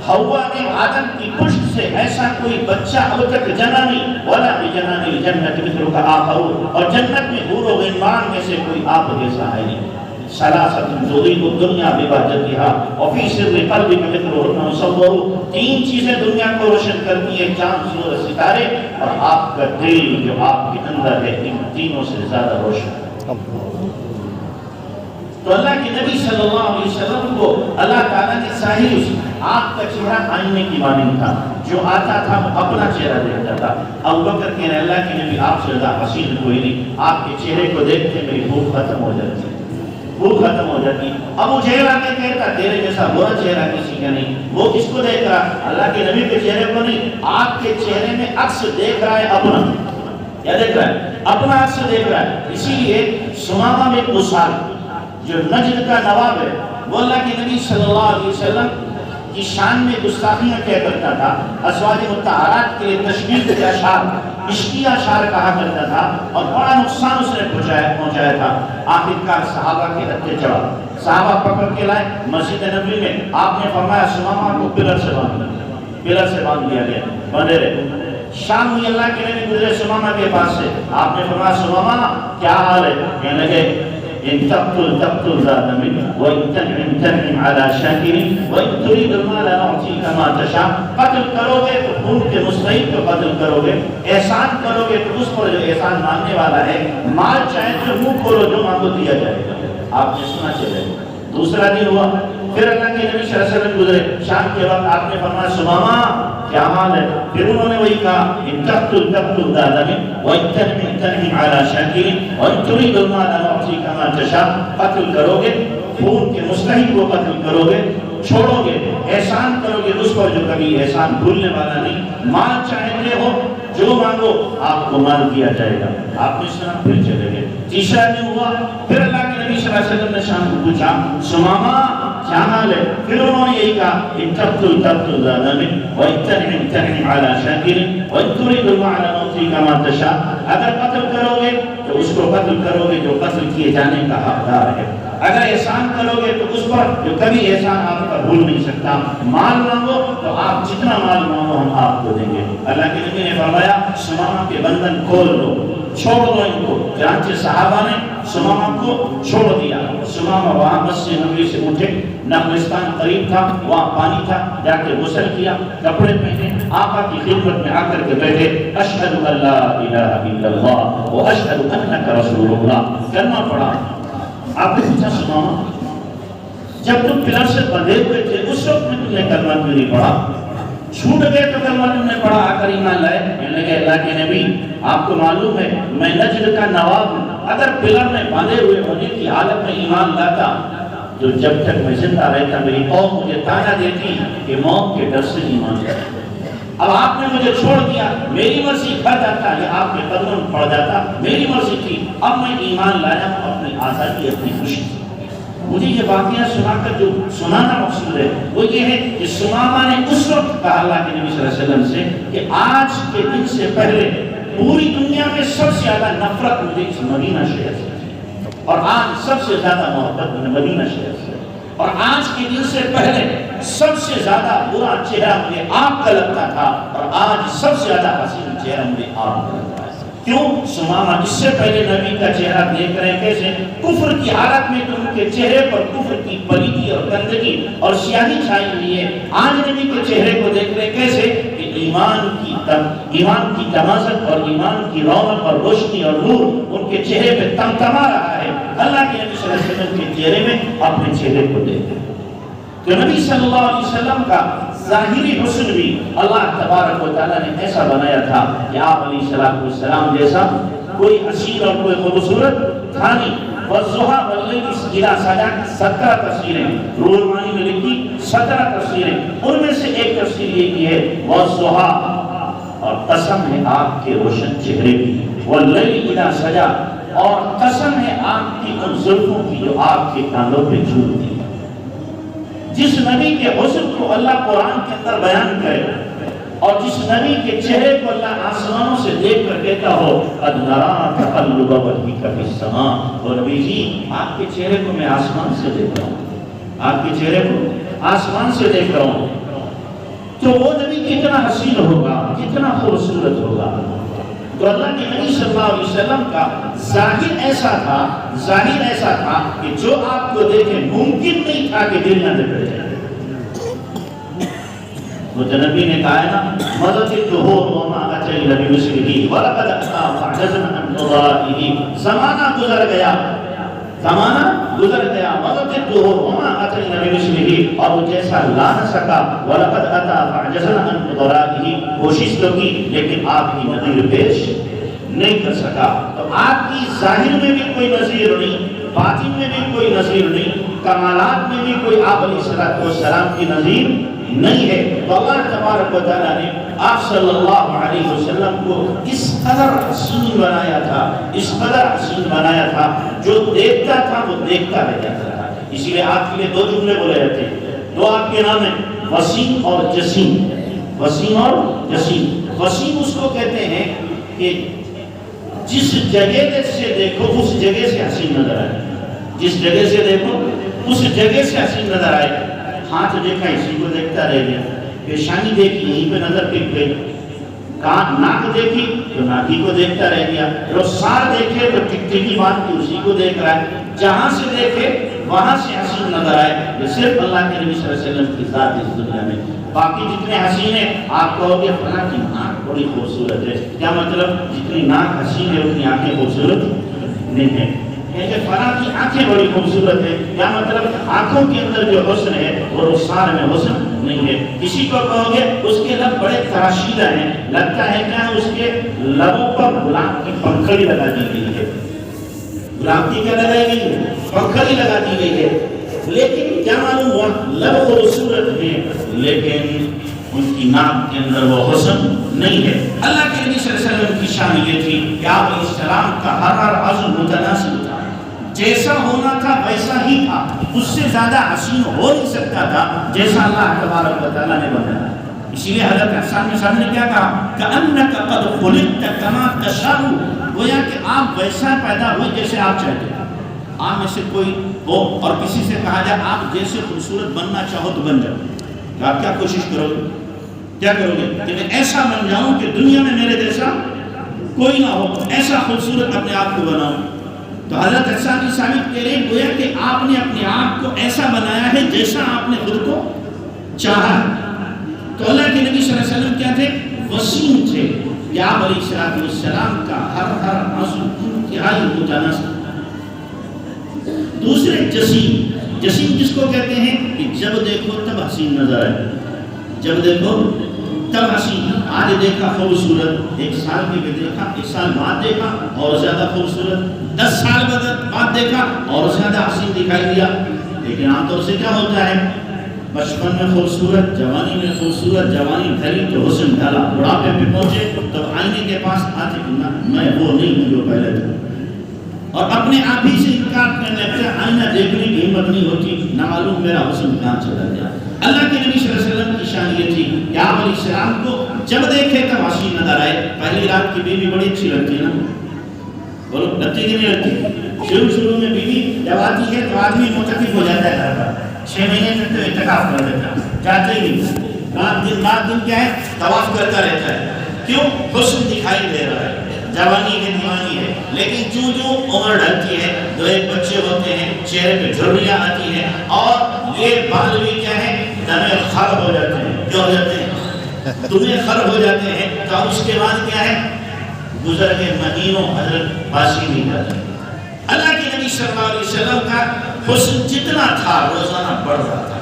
حوا نے آدم کی پشت سے ایسا کوئی بچہ اب تک جنا نہیں، ولا بجنان الجنت مثل کا آخر، اور جنت میں حور و غلمان میں سے کوئی آپ جیسا ہے نہیں۔ ثلاثۃ تضیء الدنیا ببہجتہا وفی سر قلبک مثلہن مصور، 3 چیزیں دنیا کو روشن کرتی ہیں، چاند سورج ستارے، اور آپ کا دل جو آپ کے اندر ہے ان تینوں سے زیادہ روشن۔ تو اللہ کے نبی صلی اللہ علیہ وسلم کو اللہ تعالیٰ نے ظاہری حسن، آپ کا چہرہ آئینے کی مانند تھا، جو آتا تھا وہ اپنا چہرہ دیکھتا تھا۔ ابوبکر کہنے لگے اللہ کے نبی آپ سے زیادہ حسین کوئی نہیں، آپ کے چہرے کو دیکھتے میری بھوک ختم ہو جاتی، بھوک ختم ہو جاتی۔ ابو جہل آ کے کہتا تیرے جیسا برا چہرہ کسی کا نہیں، وہ کس کو دیکھ رہا؟ اللہ کے نبی کے چہرے کو نہیں، آپ کے چہرے میں عکس دیکھ رہا ہے اپنا، کیا دیکھ رہا ہے؟ اپنا عکس دیکھ رہا ہے۔ اسی لیے سمامہ بن اسال جو نجد کا نواب ہے، وہ اللہ کے نبی صلی اللہ علیہ وسلم کی شان میں گستاخیاں کیا کرتا تھا، ازواج مطہرات کے لیے تشبیہ کے اشعار، عشقی اشعار کہا کرتا تھا، اور بڑا نقصان اس نے پہنچایا تھا۔ آخرکار صحابہ کے ہتھے چڑھا، صحابہ پکڑ کے لائے مسجد نبوی میں، آپ نے فرمایا سمامہ کو پلر سے باندھ دیا گیا، بندے رہے۔ شام ہوئی، اللہ کے نبی گزرے سمامہ کے پاس سے، آپ نے فرمایا سمامہ کیا حال ہے؟ کہنے لگے ان تقتل تقتل ذا دم وان تنعم تنعم على شاکر وان تريد المال نعطيك ما تشاء۔ قتل کرو گے تو خون کے مستحق کو قتل کرو گے، احسان کرو گے تو اس پر جو احسان مانگنے والا ہے، مال چاہے تو منہ کھولو جو مانگو دیا جائے گا۔ آپ نے سنا چلے۔ دوسرا دن ہوا، پھر اللہ کے نبی صلی اللہ علیہ وسلم گزرے، شام کے وقت آپ نے فرمایا سمامہ کیا حال ہے؟ پھر انہوں نے وہی کہا ان تقتل تقتل ذا دم وان تنعم تنعم على شاکر وان تريد المال نعطيك ما تشاء۔ قتل کرو گے، خون کے مستحق کو قتل کرو گے، چھوڑو گے، احسان کرو گے اس پر جو کبھی احسان بھولنے والا نہیں، مال چاہتے ہو جو مانگو آپ کو مال دیا جائے گا۔ آپ نے سنا، پھر چلے گئے۔ تیسرا دن ہوا، پھر اللہ کے نبی صلی اللہ علیہ وسلم نے شام کو پوچھا سمامہ کیا حال ہے؟ پھر انہوں نے یہی کہا ان تقتل تقتل ذا دم وان تنعم تنعم على شاکر وان تريد المال نعطيك ما تشاء۔ اگر قتل کرو گے تو اس کو قتل کرو گے جو قتل کیے جانے کا حقدار ہے، اگر احسان کرو گے تو اس پر جو کبھی احسان آپ کا بھول نہیں سکتا، مال مانگو تو آپ جتنا مال مانگو ہم آپ کو دیں گے۔ اللہ کے نبی نے فرمایا سمامہ کے بندھن کھول دو، چھوڑ دو ان کو۔ چنانچہ صحابہ نے سمامہ کو چھوڑ دیا۔ سمامہ وہاں مسجد نبوی سے اٹھے، نخلستان قریب تھا، وہاں پانی تھا، جا کے غسل کیا، کپڑے پہنے، آقا کی خدمت میں آ کر کے بیٹھے، اشہد ان لا الہ الا اللہ واشہد انک رسول اللہ، کلمہ پڑھا۔ آپ نے پوچھا سمامہ جب تم پلر سے بندھے ہوئے تھے اس وقت میں تم نے کلمہ کیوں نہیں پڑھا؟ چھوٹ گئے تو کلمہ تم نے پڑھا، آ کر ایمان لائے؟ کہنے لگے اللہ کے نبی آپ کو معلوم ہے میں نجد کا نواب ہوں، اگر پلر میں باندھے ہوئے ہونے کی حالت میں ایمان لاتا تو جب تک میں زندہ رہتا میری قوم مجھے تانا دیتی کہ موت کے ڈر سے ایمان لاتا۔ اب آپ نے مجھے چھوڑ دیا، میری مرضی کھا جاتا یا آپ کے قدموں میں پڑ جاتا، میری مرضی تھی، اب میں ایمان لایا اپنی آزادی اپنی خوشی۔ مجھے یہ واقعہ سنا کر جو سنانا مقصود ہے وہ یہ ہے کہ سمامہ نے اس وقت کہا اللہ کے نبی صلی اللہ علیہ وسلم سے کہ آج کے دن سے پہلے پوری دنیا میں سب سے زیادہ نفرت مجھے اس مدینہ شہر سے، اور آج سب سے زیادہ محبت مجھے مدینہ شہر سے، اور آج کے دن سے پہلے سب سے زیادہ برا چہرہ مجھے آپ کا لگتا تھا، اور آج سب سے زیادہ حسین چہرہ مجھے آپ کا لگتا ہے۔ کیوں؟ سمامہ اس سے پہلے نبی کا چہرہ دیکھ رہے ہیں کیسے کفر کی حالت میں تو ان کے چہرے پر کفر کی پلیدی اور گندگی اور سیاہی چھائی ہوئی ہے، آج نبی کے چہرے کو دیکھ رہے ہیں کیسے کہ ایمان کی تمازت اور ایمان کی رونق اور روشنی اور نور ان کے چہرے پہ تمتما رہا ہے۔ اللہ کے نبی صلی اللہ علیہ وسلم کے چہرے میں اپنے چہرے کو دیکھ رہے ہیں۔ تو نبی صلی اللہ علیہ وسلم کا ظاہری حسن بھی اللہ تبارک و تعالیٰ نے ایسا بنایا تھا کہ آپ علیہ السلام جیسا کوئی حسین اور کوئی خوبصورت تھا نہیں۔ والضحیٰ واللیل اذا سجا 17 تفسیریں روح المعانی میں لکھی، 17 تفسیریں، ان میں سے ایک تفسیر یہ کی ہے والضحیٰ، اور قسم ہے آپ کے روشن چہرے کی، واللیل اذا سجا، اور قسم ہے آپ کی ان زلفوں کی جو آپ کے کاندھوں پہ جھولتی۔ جس نبی کے حسن کو اللہ قرآن کے اندر بیان کرے اور جس نبی کے چہرے کو اللہ آسمانوں سے دیکھ کر کہتا ہو قد نرا تقلب وجهك في السماء، اور نبی جی آپ کے چہرے کو میں آسمان سے دیکھ رہا ہوں، آپ کے چہرے کو آسمان سے دیکھ رہا ہوں، تو وہ نبی کتنا حسین ہوگا، کتنا خوبصورت ہوگا۔ تو اللہ کے نبی صلی اللہ علیہ وسلم کا ظاہر ایسا تھا کہ جو آپ کو دیکھے ممکن نہیں تھا کہ دل نہ بگڑ جائے۔ وہ نبی نے کہا ہے نا مدد الدہور وما اتى بمثله ولقد اتى فعجزنا عن قضائه، زمانہ گزر گیا مدد الدہور وما اتى بمثله، اور وہ جیسا لا نہ سکا، ولقد اتى فعجزنا عن قضائه، کوشش تو کی لیکن آپ کی نظیر پیش نہیں کر سکا۔ تو آپ کی ظاہر میں بھی کوئی نظیر نہیں، باطن میں بھی کوئی نظیر نہیں، کمالات میں بھی کوئی آپ علیہ السلام کی نظیر نہیں ہے۔ تو اللہ تبارک و تعالیٰ نے آپ صلی اللہ علیہ وسلم کو اس قدر حسین بنایا تھا جو دیکھتا تھا وہ دیکھتا رہ جاتا تھا۔ اسی لیے آپ کے لیے 2 جملے بولے جاتے ہیں، 2 آپ کے نام ہیں، وسیم اور جسیم، وسیم اور جسیم۔ وسیم اس کو کہتے ہیں کہ جس جگہ سے دیکھو اس جگہ سے حسین نظر آئے، جس جگہ سے دیکھو اس جگہ سے حسین نظر آئے۔ ہاتھ دیکھا اسی کو دیکھتا رہ گیا، پیشانی دیکھی یہیں پہ نظر ٹک گئی، ناک دیکھی تو ناکی کو دیکھتا رہ گیا، رخسار دیکھے تو ٹکٹکی باندھ کے اسی کو دیکھ رہا ہے، جہاں سے دیکھے وہاں سے حسین نظر آئے۔ یہ صرف اللہ کے نبی صلی اللہ علیہ وسلم کی ذات اس دنیا میں۔ باقی جتنے حسین ہیں آپ کہو گے فلاں کی ناک بڑی خوبصورت ہے، کیا مطلب؟ جتنی ناک حسین ہے اتنی آنکھیں خوبصورت نہیں ہیں۔ کہ فلاں کی آنکھیں بڑی خوبصورت ہے، کیا مطلب؟ آنکھوں کے اندر جو حسن ہے وہ رخسار میں حسن نہیں ہے۔ کسی کو کہو گے اس کے لب بڑے تراشیدہ ہیں، لگتا ہے کیا اس کے لبوں پر گلاب کی پنکھڑی لگا دی گئی ہے، گلاب کی کیا لگائی گئی ہے؟ پنکھڑی لگا دی گئی ہے، لیکن کیا معلوم ہوا لب خوبصورت ہے لیکن ان کی ناک کے اندر وہ حسن نہیں ہے۔ اللہ کے نبی صلی اللہ علیہ وسلم کی شان یہ تھی کہ آپ علیہ السلام کا ہر عضو متناسب تھا، جیسا ہونا تھا ویسا ہی تھا، اس سے زیادہ حسین ہو نہیں سکتا تھا جیسا اللہ تبارک و تعالیٰ نے بنایا۔ اسی لیے حضرت حسان بن ثابت نے کیا کہا کہ قد خلقت کما تشاء، گویا کہ آپ ویسا پیدا ہوئے جیسے آپ چاہتے ہیں۔ آپ میں سے کوئی ہو اور کسی سے کہا جائے آپ جیسے خوبصورت بننا چاہو تو بن جاؤ، تو آپ کیا کوشش کرو گے؟ کیا کرو گے کہ میں ایسا بن جاؤں کہ دنیا میں میرے جیسا کوئی نہ ہو، ایسا خوبصورت اپنے آپ کو بناؤں۔ تو حضرت حسان بن ثابت کہہ رہے ہیں گویا کہ آپ نے اپنے آپ کو ایسا بنایا ہے جیسا آپ نے خود کو چاہا۔ تو اللہ کے نبی صلی اللہ علیہ وسلم کیا تھے؟ وسیم تھے، یا آپ علیہ السلام کا ہر عضو انتہائی متناسب۔ دوسرے جسیم، جسیم جس کو کہتے ہیں کہ جب دیکھو تب حسین نظر آئے، جب دیکھو تب حسین، آج دیکھا خوبصورت، ایک سال کے دیکھا، ایک سال بعد دیکھا اور زیادہ خوبصورت، 10 سال بعد دیکھا اور زیادہ حسین دکھائی دیا۔ لیکن عام طور سے کیا ہوتا ہے؟ بچپن میں خوبصورت، جوانی میں خوبصورت، جوانی ڈھلی تو حسن ڈھلا، بڑھاپے پہ پہنچے تب آئینے کے پاس آتے میں وہ نہیں ہوں جو پہلے تھا، اور اپنے آپ ہی سے انکار کرنے لگتا ہے، آئینہ دیکھنے کی ہمت نہیں ہوتی، نہ معلوم میرا حسن کہاں چلا گیا۔ اللہ کے نبی صلی اللہ علیہ وسلم کی شان یہ تھی کہ آپ علیہ السلام کو جب دیکھے تب حسین نظر آئے۔ پہلی رات کی بیوی بڑی اچھی لگتی ہے نا، بولو لگتی کہ نہیں لگتی؟ شروع میں بیوی جب آتی ہے تو آدمی معتکف ہو جاتا ہے گھر پر، 6 مہینے تک تو اعتکاف کر دیتا ہے، جاتے ہی نہیں، رات دن کیا ہے؟ طواف کرتا رہتا ہے۔ کیوں؟ حسن دکھائی دے رہا ہے، جوانی ہے، دیوانی ہے۔ لیکن جو عمر ڈھلتی ہے، 2-1 بچے ہوتے ہیں، چہرے پہ جھریاں آتی ہیں اور یہ بال بھی کیا ہے؟ دمیں خر ہو جاتے ہیں، جو ہو جاتے ہیں دمیں خر ہو جاتے ہیں، تو اس کے بعد کیا ہے؟ گزر کے مہینوں حضرت باسی نہیں جاتے۔ اللہ کے نبی صلی اللہ علیہ وسلم کا حسن جتنا تھا روزانہ بڑھ رہا تھا،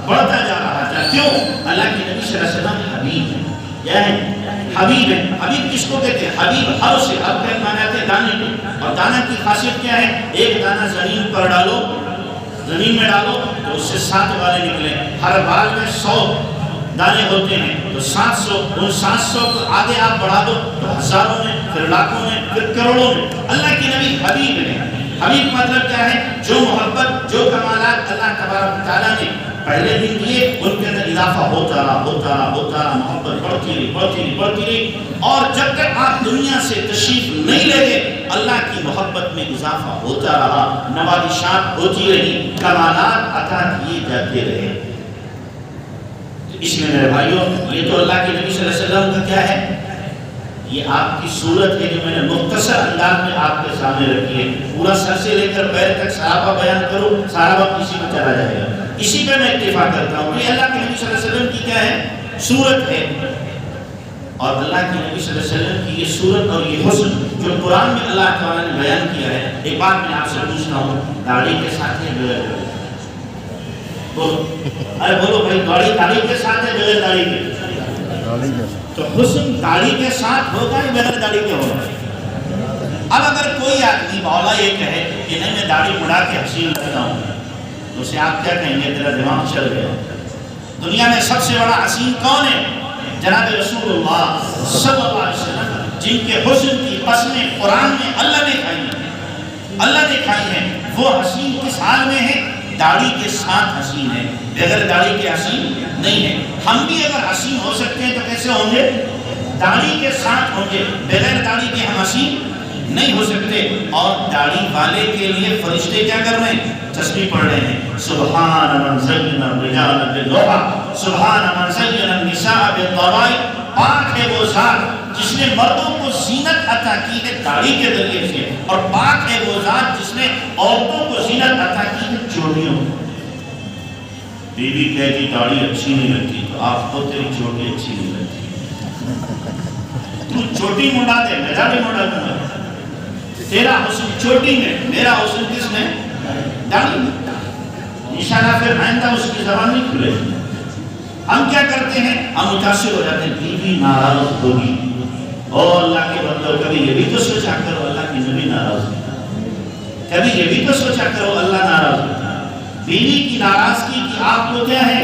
بڑھتا جا رہا تھا۔ کیوں؟ اللہ کے نبی صلی اللہ علیہ وسلم حبیب ہے، کیا ہے؟ حبیب ہے۔ حبیب کس کو کہتے ہیں؟ حبیب ہر سے ہر پہ معنی ہے دانے کے، اور دانا کی خاصیت کیا ہے؟ ایک دانہ زمین پر ڈالو، زمین میں ڈالو تو اس سے 7 والے نکلے، ہر بال میں 100 دانے ہوتے ہیں تو 700، ان 700 کو آگے آپ بڑھا دو تو ہزاروں میں، پھر لاکھوں میں، پھر کروڑوں میں۔ اللہ کے نبی حبیب ہے۔ حبیب مطلب کیا ہے؟ جو محبت، جو کمالات اللہ تبارک تعالیٰ نے پہلے دن دیے ان کے اندر اضافہ ہوتا رہا، محبت بڑھتی رہی، اور جب تک آپ دنیا سے تشریف نہیں لے گئے اللہ کی محبت میں اضافہ ہوتا رہا، نوازشات ہوتی رہی، کمالات عطا کیے جاتے رہے۔ اس میں میرے بھائیوں یہ تو اللہ کے نبی صلی اللہ علیہ وسلم کا کیا ہے؟ یہ آپ کی صورت ہے جو میں نے مختصر انداز میں آپ کے سامنے رکھی ہے۔ پورا سر سے لے کر پیر تک صحابہ بیان کرو، سارا وقت اسی میں چلا جائے گا۔ اسی پہ میں اتفاق کرتا ہوں کہ اللہ کے نبی صلی اللہ علیہ وسلم کی کیا ہے؟ صورت ہے، اور اللہ کے نبی صلی اللہ علیہ وسلم کی یہ صورت اور یہ حسن جو قرآن میں اللہ تعالیٰ نے بیان کیا ہے۔ ایک بات میں آپ سے پوچھتا ہوں، داڑھی کے ساتھ ہے بغیر؟ بولو بھائی، داڑھی کے ساتھ ہے بغیر داڑھی کے؟ تو حسن داڑھی کے ساتھ ہوگا یا بغیر داڑھی کے ہوگا؟ اب اگر کوئی آدمی مولا یہ کہے کہ نہیں میں داڑھی مڑا کے حسین لگتا ہوں تو اسے آپ کیا کہیں گے؟ تیرا دماغ چل گیا۔ دنیا میں سب سے بڑا حسین کون ہے؟ جناب رسول اللہ صلی اللہ علیہ وسلم، جن کے حسن کی قسمیں قرآن میں اللہ نے کھائی ہیں۔ وہ حسین کس حال میں ہے؟ داڑھی کے ساتھ حسین ہے، بغیر داڑھی کے حسین نہیں ہے۔ ہم بھی اگر حسین ہو سکتے ہیں تو کیسے ہوں گے؟ داڑھی کے ساتھ ہوں گے، بغیر داڑھی کے ہم حسین نہیں ہو سکتے۔ اور داڑھی والے کے لیے فرشتے کیا کر رہے ہیں؟ تسبیح پڑھ رہے ہیں، سبحان من زین الرجال بالضحى، سبحان من زین النساء بالطوائف۔ پاک ہے وہ ذات جس نے مردوں کو زینت عطا کی ہے داڑھی کے ذریعے سے، اور پاک ہے وہ ذات جس نے عورتوں کو زینت عطا کی ہے چوٹیوں۔ بیوی کہتی داڑھی اچھی نہیں لگتی تو آپ کو تیری چوٹی اچھی نہیں لگتی، تو چوٹی مڑا دے، میں داڑھی مڑا دوں گا۔ تیرا حسن چوٹی میں، میرا حسن کس میں؟ داڑھی میں۔ انشاءاللہ پھر آئندہ اس کی زبان نہیں کھلے۔ ہم کیا کرتے ہیں؟ ہم متاثر ہو جاتے ہیں، بیوی ناراض ہوگی، اور اللہ کے بندوں کبھی یہ بھی تو سوچا کرو اللہ کی نبی ناراض ہوگی، کبھی یہ بھی تو سوچا کرو اللہ ناراض ہوگی۔ بیوی کی ناراضگی کی آپ کو کیا ہے؟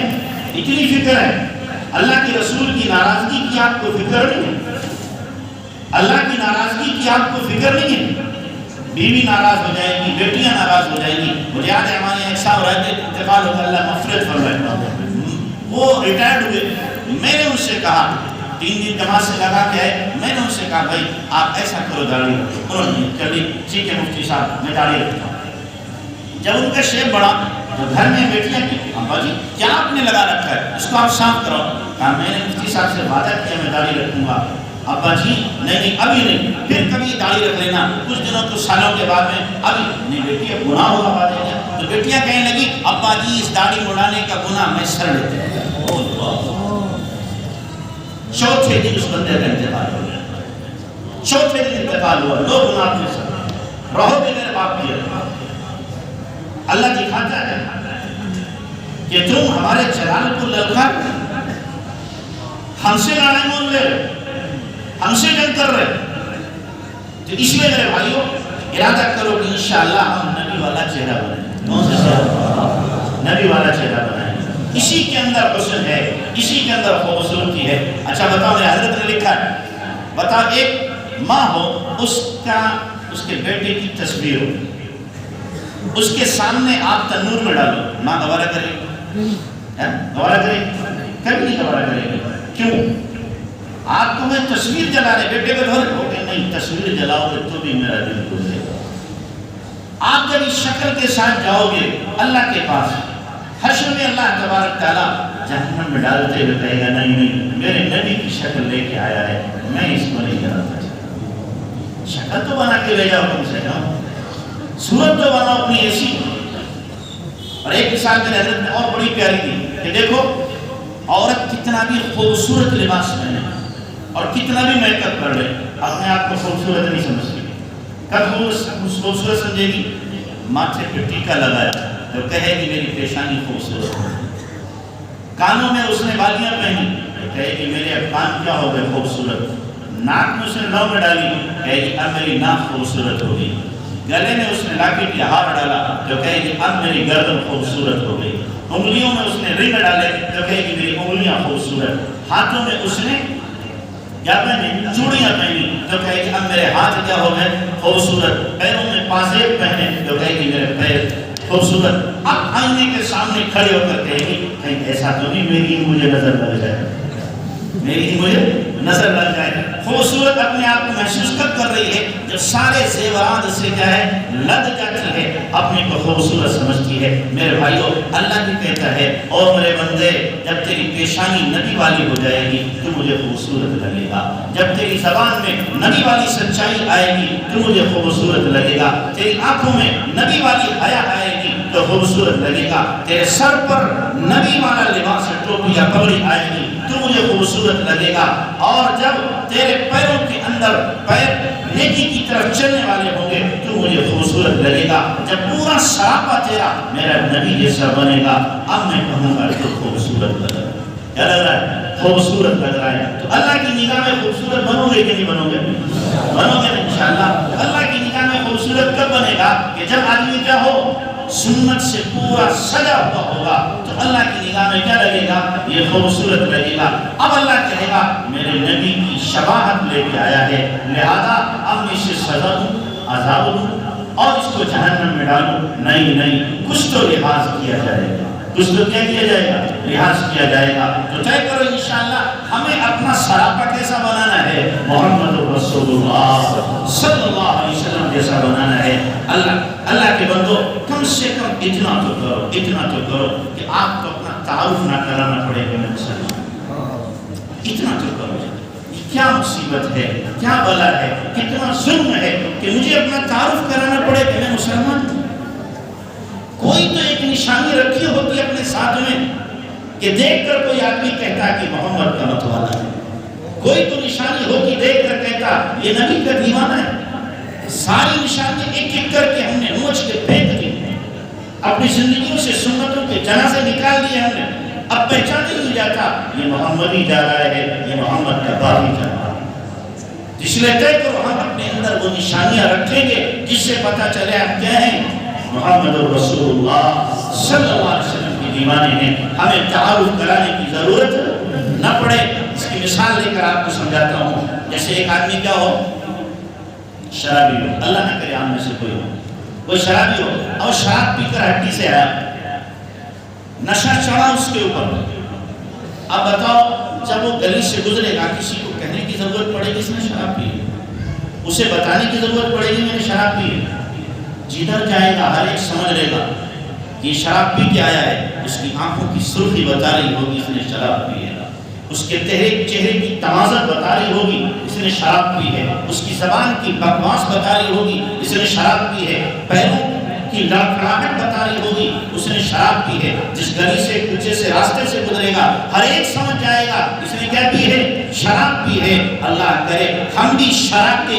اتنی فکر ہے، اللہ کے رسول کی ناراضگی کی آپ کو فکر نہیں ہے، اللہ کی ناراضگی کی آپ کو فکر نہیں ہے۔ بیوی ناراض ہو جائے گی، بیٹیاں ناراض ہو جائیں گی۔ مجھے یاد ہے ہمارے ایک صاحب رہتے انتقال ہو گیا، اللہ مغفرت فرمائے، وہ ریٹائرڈ ہوئے۔ میں نے ان سے کہا 3 دن جماعت سے لگا کے آئے، میں نے ان سے کہا بھائی آپ ایسا کرو داڑھی رکھو، انہوں نے چلی ٹھیک ہے مفتی صاحب میں داڑھی رکھتا ہوں۔ جب ان کا شیب بڑا تو گھر میں بیٹیاں کی ابا جی کیا آپ نے لگا رکھا ہے، اس کو آپ صاف کرو۔ کہا میں نے مفتی صاحب سے وعدہ کیا میں داڑھی رکھوں گا۔ ابا جی نہیں ابھی نہیں، پھر کبھی داڑھی رکھ لینا، کچھ دنوں کچھ سالوں کے بعد میں ابھی نہیں بیٹی اب گناہ ہوگا بعد میں۔ تو بیٹیاں کہنے لگی ابا جی اس داڑھی مڑانے کا گناہ میں سر لیتے ہیں۔ چوتھے دن اس بندے کا انتقال ہو گیا، چوتھے دن انتقال ہوا، لوگ گناہ میں سر رہو گے میرے باپ کی۔ اللہ دکھاتا ہے کہ تم ہمارے جلال کو للکار ہم سے لڑائی مول لے رہے، ہم سے جنگ کر رہے، تو اس لیے میرے بھائیوں ارادہ کرو کہ انشاءاللہ ہم نبی والا چہرہ بنائیں۔ کون سے چہرہ؟ نبی والا چہرہ بنائیں۔ اسی کے اندر حسن ہے، اسی کے اندر خوبصورتی ہے۔ اچھا بتاؤ، میرے حضرت نے لکھا ہے، بتاؤ ایک ماں ہو، اس کے بیٹے کی تصویر ہو، اس کے سامنے آپ تنور میں ڈالو، ماں گوارہ کرے گی؟ گوارہ کرے گی؟ کبھی نہیں گوارہ کرے گی۔ کیوں؟ آپ کو میں تصویر جلا رہے، بیٹے کو دھو رہے، نہیں تصویر جلاؤ گے تو بھی میرا دل گزرے گا۔ آپ جب اس شکل کے ساتھ جاؤ گے اللہ کے پاس، حشر میں اللہ تبارک تعالیٰ جہنم میں ڈالتے ہوئے کہے گا نہیں نہیں میرے نبی کی شکل لے کے آیا ہے، میں اس کو نہیں جانتا۔ شکل تو بنا کے لے جاؤ، کم سے کم صورت تو بناؤ اپنی ایسی۔ اور ایک مثال میرے حضرت نے اور بڑی پیاری دی کہ دیکھو عورت کتنا بھی خوبصورت لباس پہنے اور کتنا بھی میک اپ کر لے، اپنے آپ کو خوبصورت نہیں سمجھتی۔ کب خوبصورت سمجھے گی؟ ماتھے پہ ٹیکا لگایا تو کہے گی میری پیشانی خوبصورت ہے۔ کانوں میں اس نے بالیاں پہنی تو کہے گی میرے کان کیا ہو گئے خوبصورت۔ ناک میں اس نے لو میں ڈالی، کہے گی اب میری ناک خوبصورت ہو گئی۔ گلے میں اس نے لاکٹ یا ہار ڈالا تو کہے گی اب میری گردن خوبصورت ہو گئی۔ انگلیوں میں اس نے رنگ ڈالے تو کہے گی میری انگلیاں خوبصورت۔ ہاتھوں میں اس نے کیا پہنی؟ چوڑیاں پہنی تو کہے گی اب میرے ہاتھ کیا ہو گئے خوبصورت۔ پیروں میں پازیب پہنے تو کہے گی میرے پیر خوبصورت۔ اب آئینے کے سامنے کھڑے ہو کر کہے گی کہیں ایسا تو نہیں میری ہی مجھے نظر لگ جائے، میری ہی مجھے نظر لگ جائے۔ خوبصورت اپنے آپ کو محسوس کب کر رہی ہے؟ جب سارے زیورات سے کیا ہے لد جاتی ہے، اپنے کو خوبصورت سمجھتی ہے۔ میرے بھائیو اللہ بھی کہتا ہے اور میرے بندے جب تیری پیشانی نبی والی ہو جائے گی تو مجھے خوبصورت لگے گا، جب تیری زبان میں نبی والی سچائی آئے گی تو مجھے خوبصورت لگے گا، تیری آنکھوں میں نبی والی حیا آئے گی تو خوبصورت لگے گا، تیرے سر پر نبی والا لباس ٹوپی یا پگڑی آئے گی تو مجھے خوبصورت لگے گا، اور جب تیرے پیروں کے اندر پیر نیکی کی طرف چلنے والے ہوں گے تو مجھے خوبصورت لگے گا، جب پورا سراپا تیرا میرا نبی جیسا بنے گا اب میں کہوں گا تو خوبصورت لگ رہا ہے۔ کیا لگ رہا ہے؟ خوبصورت لگ رہا ہے۔ تو اللہ کی نگاہ میں خوبصورت بنو گے کہ نہیں بنو گے؟ بنو گے انشاءاللہ۔ اللہ کی نگاہ میں خوبصورت کب بنے گا؟ کہ جب آدمی کیا ہو سنت سے پورا سجا ہوا ہوگا تو اللہ کی نگاہ میں کیا لگے گا؟ یہ خوبصورت لگے گا۔ اب اللہ کہے گا میرے نبی کی شباہت لے کے آیا ہے، لہذا اب میں اسے سزا دوں، عذاب دوں؟ اور اس کو جہنم میں ڈالو. نہیں نہیں، کچھ تو لحاظ کیا جائے گا، کچھ تو کیا کیا جائے گا، لحاظ کیا جائے گا. تو طے کرو انشاءاللہ ہمیں اپنا سراپا کیسا بنانا ہے؟ محمد رسول اللہ صلی اللہ علیہ وسلم جیسا بنانا ہے. اللہ کے بندو کم سے کم اتنا تو کرو، اتنا تو کرو کہ آپ کو اپنا تعارف نہ کرانا پڑے کہ میں مسلمان. اتنا تو کرو. کیا مصیبت ہے، کیا بلا ہے، کتنا ظلم ہے کہ مجھے اپنا تعارف کرانا پڑے کہ میں مسلمان ہوں. کوئی تو ایک نشانی رکھی ہوتی ہے اپنے ساتھ میں کہ دیکھ کر کوئی آدمی کہتا کہ محمد کا مت والا ہے. کوئی تو نشانی ہوتی دیکھ کر کہتا یہ نبی کا دیوانہ ہے. ساری نشانی ایک ایک کر کے ہم نے نوچ کے پھینک دی. اپنی زندگیوں سے سنتوں کے جنازے نکال دیے ہم نے. اب پہچان ہی نہیں جاتا یہ محمد ہی جا رہا ہے، یہ محمد کا باپ ہی جا رہا ہے. اس لیے طے کرو ہم اپنے اندر وہ نشانیاں رکھیں گے جس سے پتہ چلے آپ کیا ہیں، محمد رسول اللہ صلی اللہ علیہ وسلم کے دیوانے ہیں. ہمیں تعارف کرانے کی ضرورت نہ پڑے. اس کی مثال لے کر آپ کو سمجھاتا ہوں. جیسے ایک آدمی کیا ہو، شرابی ہو، اللہ نہ کرے ہم میں سے کوئی شرابی ہو اور شراب پی کر ہٹی سے آیا، نشہ چڑھا اس کے اوپر. اب بتاؤ جب وہ گلی سے گزرے گا کسی کو کہنے کی ضرورت پڑے گی اس نے شراب پی، اسے بتانے کی ضرورت پڑے گی میں نے شراب پی. جدھر جائے گا ہر ایک سمجھ لے گا یہ شراب پی کے آیا ہے. اس کی آنکھوں کی سرخی بتا رہی ہوگی اس نے شراب پی ہے. اس کے چہرے کی تمازت بتا رہی ہوگی اس نے شراب پی ہے. اس کی زبان کی بکواس بتا رہی ہوگی اس نے شراب پی ہے. پیروں کی لڑکھڑاہٹ بتا رہی ہوگی اس نے شراب پی ہے. جس گلی سے کوچے سے راستے سے گزرے گا ہر ایک سمجھ جائے گا اس نے کیا پی ہے، شراب پی ہے. اللہ کرے ہم بھی شراب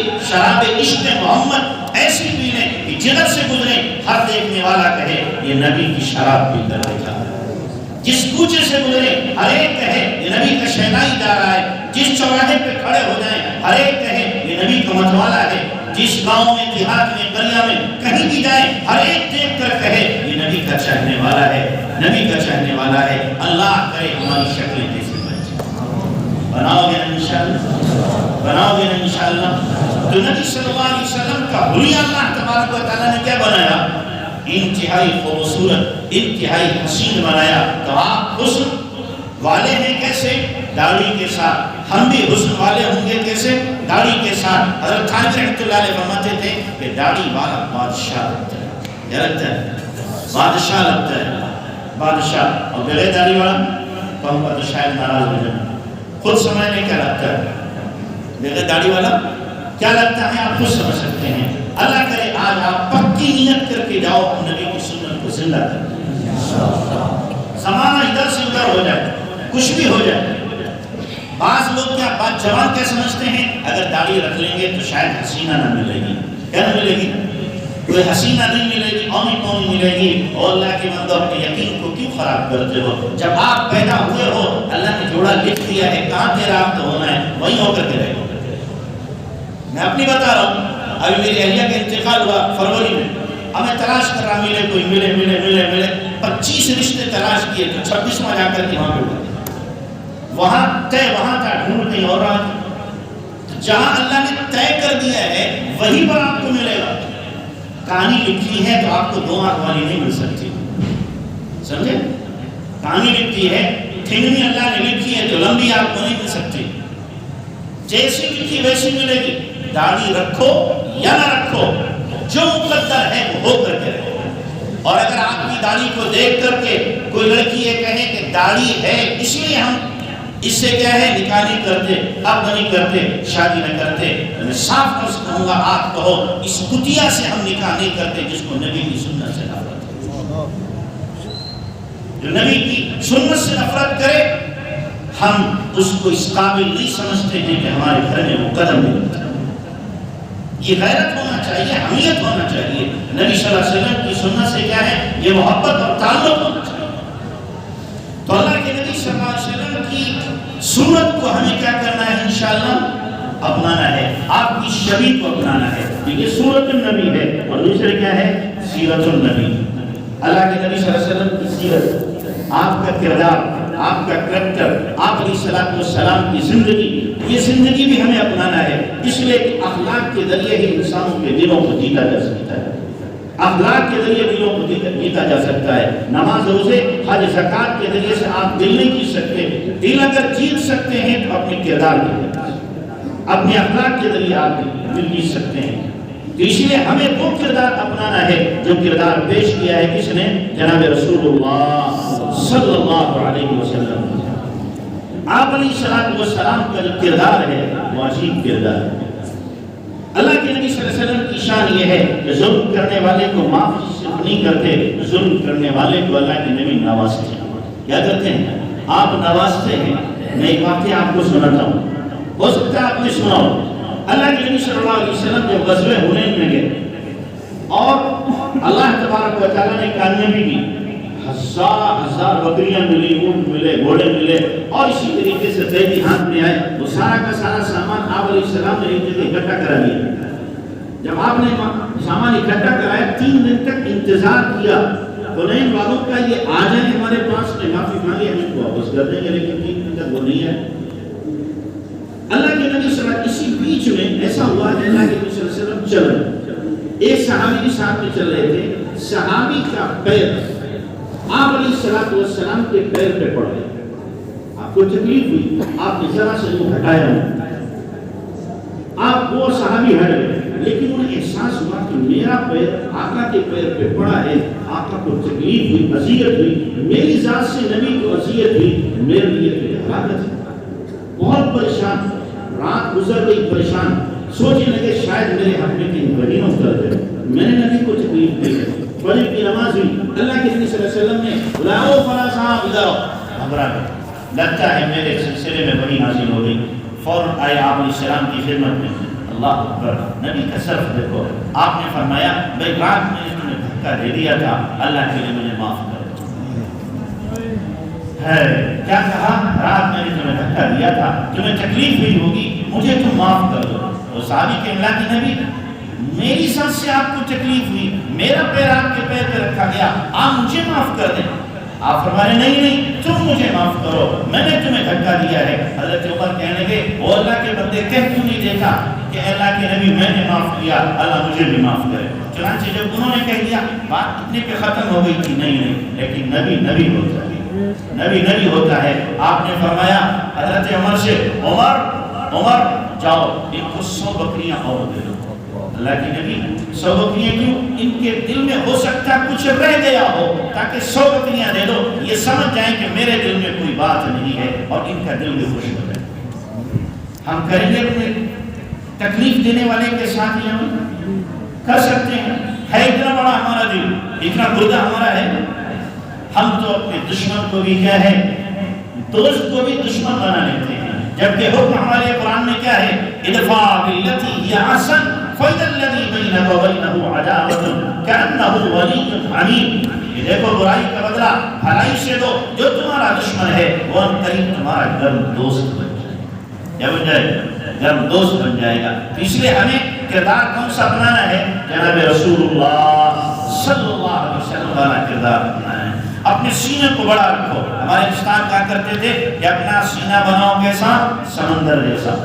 عشق محمد ایسی پی لیں کہ جدھر سے گزرے ہر دیکھنے والا کہے یہ نبی کی شراب پی کر دیکھا. جس کوچے سے گزرے ہر ایک کہے یہ نبی کا شہنائی جا رہا ہے. جس چوراہے پہ کھڑے ہو جائیں ہر ایک کہے یہ نبی کا متوالا ہے. جس گاؤں میں، دیہات میں، قریہ میں کہیں بھی جائیں ہر ایک دیکھ کر کہے یہ نبی کا چاہنے والا ہے، نبی کا چاہنے والا ہے. اللہ کرے ہماری شکلیں کیسے بن جائیں. بناؤ گے انشاءاللہ، بناؤ گے انشاءاللہ. تو نبی صلی اللہ علیہ وسلم کا حلیہ اللہ تبارک و تعالیٰ نے کیا بنایا؟ انتہائی خوبصورت، انتہائی حسین بنایا. تو آپ حسن والے ہیں کیسے؟ داڑھی کے ساتھ. ہم بھی حسن والے ہوں گے کیسے؟ داڑھی کے ساتھ. حضرت خالد رحمۃ اللہ علیہ فرماتے تھے کہ داڑھی والا بادشاہ لگتا ہے. کیا لگتا ہے؟ بادشاہ لگتا ہے، بادشاہ. اور بغیر داڑھی والا تو ہم تو شاید ناراض ہو جائیں. خود سمجھنے کیا لگتا ہے بغیر داڑھی والا کیا لگتا ہے آپ خود سمجھ سکتے ہیں. اللہ کرے آج آپ پکی نیت کر کے جاؤ نبی کی سنت کو زندہ کر. زمانہ ادھر سے ادھر ہو جائے، کچھ بھی ہو جائے. بعض لوگ کیا بات جوان کیا سمجھتے ہیں، اگر داڑھی رکھ لیں گے تو شاید حسینہ نہ ملے گی. کیا نہ ملے گی؟ کوئی حسینہ نہیں ملے گی، قومی قومی ملے گی. اور اللہ کے بندو اپنے یقین کو کیوں خراب کرتے ہو؟ جب آپ پیدا ہوئے ہو اللہ نے جوڑا لکھ دیا ہے کہاں تیرا آپ تو ہونا ہے وہیں ہو کر کے رہے گا. میں اپنی بتا رہا ہوں. ابھی میری اہلیہ کا انتقال ہوا فروری میں. اب میں تلاش کر رہا ملے کوئی، ملے 25 رشتے تلاش کیے تو 26واں جا کر کے وہاں پہ وہاں تھا، ڈھونڈ نہیں ہو رہا. جہاں اللہ نے طے کر دیا ہے وہیں پر آپ کو ملے گا. کہانی لکھی ہے تو آپ کو 2 آنکھ والی نہیں مل سکتی. سمجھے؟ کہانی لکھی ہے، ٹھنگنی اللہ نے لکھی ہے تو لمبی آپ کو نہیں مل سکتی. جیسی لکھی ویسی ملے گی. داڑھی رکھو یا نہ رکھو، جو مقدر ہے وہ ہو کر کے رہے. اور اگر آپ کی داڑھی کو دیکھ کر کے کوئی لڑکی یہ کہے کہ داڑھی ہے اس لیے ہم اس سے کیا ہے نکاح نہیں کرتے، اب نہیں کرتے، شادی نہ کرتے، تو میں صاف کر کہوں گا آپ کہو اس کتیا سے ہم نکاح نہیں کرتے جس کو نبی کی سنت سے نفرت ہے. جو نبی کی سنت سے نفرت کرے ہم اس کو اس قابل نہیں سمجھتے ہیں کہ ہمارے گھر میں وہ قدم نہیں رکھتا. یہ غیرت ہونا چاہیے، حمیت ہونا چاہیے. نبی صلی اللہ علیہ وسلم کی سنت سے کیا ہے یہ محبت اور تعلق ہونا چاہیے. تو اللہ کے نبی صلی اللہ علیہ وسلم کی سنت کو ہمیں کیا کرنا ہے انشاءاللہ اپنانا ہے. آپ کی شبیہ کو اپنانا ہے. یہ سورت النبی ہے اور دوسرے کیا ہے سیرت النبی. اللہ کے نبی صلی اللہ علیہ وسلم کی سیرت، آپ کا کردار، آپ کا کریکٹر، آپ علیہ السلام کی زندگی یہ زندگی بھی ہمیں اپنانا ہے، اس لیے کہ اخلاق کے ذریعے ہی انسانوں کے دلوں کو جیتا جا سکتا ہے، اخلاق کے ذریعے دلوں کو جیتا جا سکتا ہے۔ نماز، روزے، حج، زکوٰۃ کے ذریعے سے آپ دل نہیں جیت سکتے، دل اگر جیت سکتے ہیں تو اپنے کردار کے ذریعے، اپنے اخلاق کے ذریعے آپ دل جیت سکتے ہیں۔ تو اس لیے ہمیں وہ کردار اپنانا ہے جو کردار پیش کیا ہے کس نے؟ جناب رسول اللہ صلی اللہ علیہ وسلم۔ آپ علیہ السلام کا جو کردار ہے وہ عجیب کردار ہے۔ اللہ کے نبی صلی اللہ علیہ وسلم کی شان یہ ہے کہ ظلم کرنے والے کو معاف صرف نہیں کرتے، ظلم کرنے والے کو اللہ کے نبی نوازتے ہیں۔ کیا کرتے ہیں؟ آپ نوازتے ہیں۔ میں ایک واقعہ آپ کو سناتا ہوں، ہو سکتا ہے آپ نے سنا ہو۔ اللہ کے نبی صلی اللہ علیہ وسلم جب غزوہ حنین میں گئے اور اللہ تبارک و تعالیٰ نے کامیابی دی، ہزار بکریاں ملی، اونٹ ملے، گھوڑے ملے، اور اسی طریقے سے قیدی ہاتھ میں آئے، وہ سارا کا سارا سامان آپ علیہ السلام نے ایک جگہ اکٹھا کرا لیا۔ جب آپ نے سامان اکٹھا کرایا، 3 دن تک انتظار کیا حنین والوں کا، یہ آ جائیں ہمارے پاس، نے معافی مانگی، ہم اس کو واپس کر دیں گے، لیکن 3 دن تک وہ نہیں ہے۔ اللہ کے نبی صلی اللہ علیہ وسلم اسی بیچ میں ایسا ہوا کہ اللہ کے نبی صلی اللہ علیہ وسلم چل رہے، ایک صحابی بھی ساتھ میں چل رہے تھے، صحابی کا پیر آپ علیہ السلام کے پیر پہ پڑ گیا، آپ کو تکلیف ہوئی، آپ نے ذرا سے وہ ہٹایا، آپ وہ صحابی ہٹ گئے، لیکن انہیں احساس ہوا کہ میرا پیر آقا کے پیر پہ پڑا ہے، آقا کو تکلیف ہوئی، اذیت ہوئی، میری ذات سے نبی کو اذیت ہوئی، میرے لیے تو ہلاکت ہے۔ بہت پریشان، رات گزر گئی، پریشان، سوچنے لگے شاید میرے حق میں کہیں وحی نہ اتر جائے، میں نے نبی کو تکلیف دی ہے۔ فجر کی نماز ہوئی، اللہ کے نبی صلی اللہ علیہ وسلم نے بلاؤ فلاں صاحب ادھر آؤ، گھبرا گئے، لگتا ہے میرے سلسلے میں وحی نازل ہو گئی، فوراً آئے آپ علیہ السلام کی خدمت میں، اللہ اکبر، نبی کا صرف دیکھو، آپ نے فرمایا بھائی رات میں نے تمہیں دھکا دے دیا تھا، اللہ کے لیے مجھے معاف کر ہے۔ کیا کہا؟ رات میں نے تمہیں دھکا دیا تھا، تمہیں تکلیف ہوئی ہوگی، مجھے تم معاف کر دو۔ وہ صحابی کے اللہ کے نبی، میری سب سے آپ کو تکلیف ہوئی، میرا پیر آپ کے پیر پہ رکھا گیا، آپ مجھے معاف کر دیں۔ آپ فرمائے نہیں، تم مجھے معاف کرو، میں نے تمہیں دھکا دیا ہے۔ حضرت عمر کہنے لگے وہ اللہ کے بندے کہہ کیوں نہیں دیتا کہ اللہ کے نبی میں نے معاف کیا، اللہ مجھے بھی معاف کرے۔ چنانچہ جب انہوں نے کہہ دیا، بات اتنے پہ ختم ہو گئی تھی، نہیں، لیکن نبی ہوتا ہے، نبی ہوتا ہے۔ آپ نے فرمایا حضرت عمر سے، عمر جاؤ ان کو 100 بکریاں اور دے دو۔ اللہ کی نبی 100 بکریاں کیوں؟ ان کے دل میں ہو سکتا کچھ رہ گیا ہو، تاکہ 100 بکریاں دے دو، یہ سمجھ جائیں کہ میرے دل میں کوئی بات نہیں ہے اور ان کا دل بھی خوش ہو جائے۔ ہم کریں گے اپنے تکلیف دینے والے کے ساتھ ہی ہم کر سکتے ہیں؟ ہے اتنا بڑا ہمارا دل، اتنا گردہ ہمارا ہے؟ ہم تو اپنے دشمن کو بھی کیا ہے، دوست کو بھی دشمن بنا لیتے ہیں، جبکہ حکم ہمارے قرآن میں کیا ہے؟ ادفع بالتی ہی احسن فاذا الذی بینک وبینہ عداوۃ کأنہ ولی حمیم۔ یہ دیکھو برائی کا بدلہ بھلائی سے دو، جو تمہارا دشمن ہے وہ عنقریب تمہارا گرم دوست بن جائے گا۔ کیا بن جائے گا؟ گرم دوست بن جائے گا۔ اس لیے ہمیں کردار کون سا اپنانا ہے؟ جناب رسول اللہ صلی اللہ علیہ وسلم والا کردار اپنانا ہے۔ اپنے سینے کو بڑا رکھو۔ ہمارے استاد کہا کرتے تھے کہ اپنا سینہ بناؤ کیسا؟ سمندر جیسا،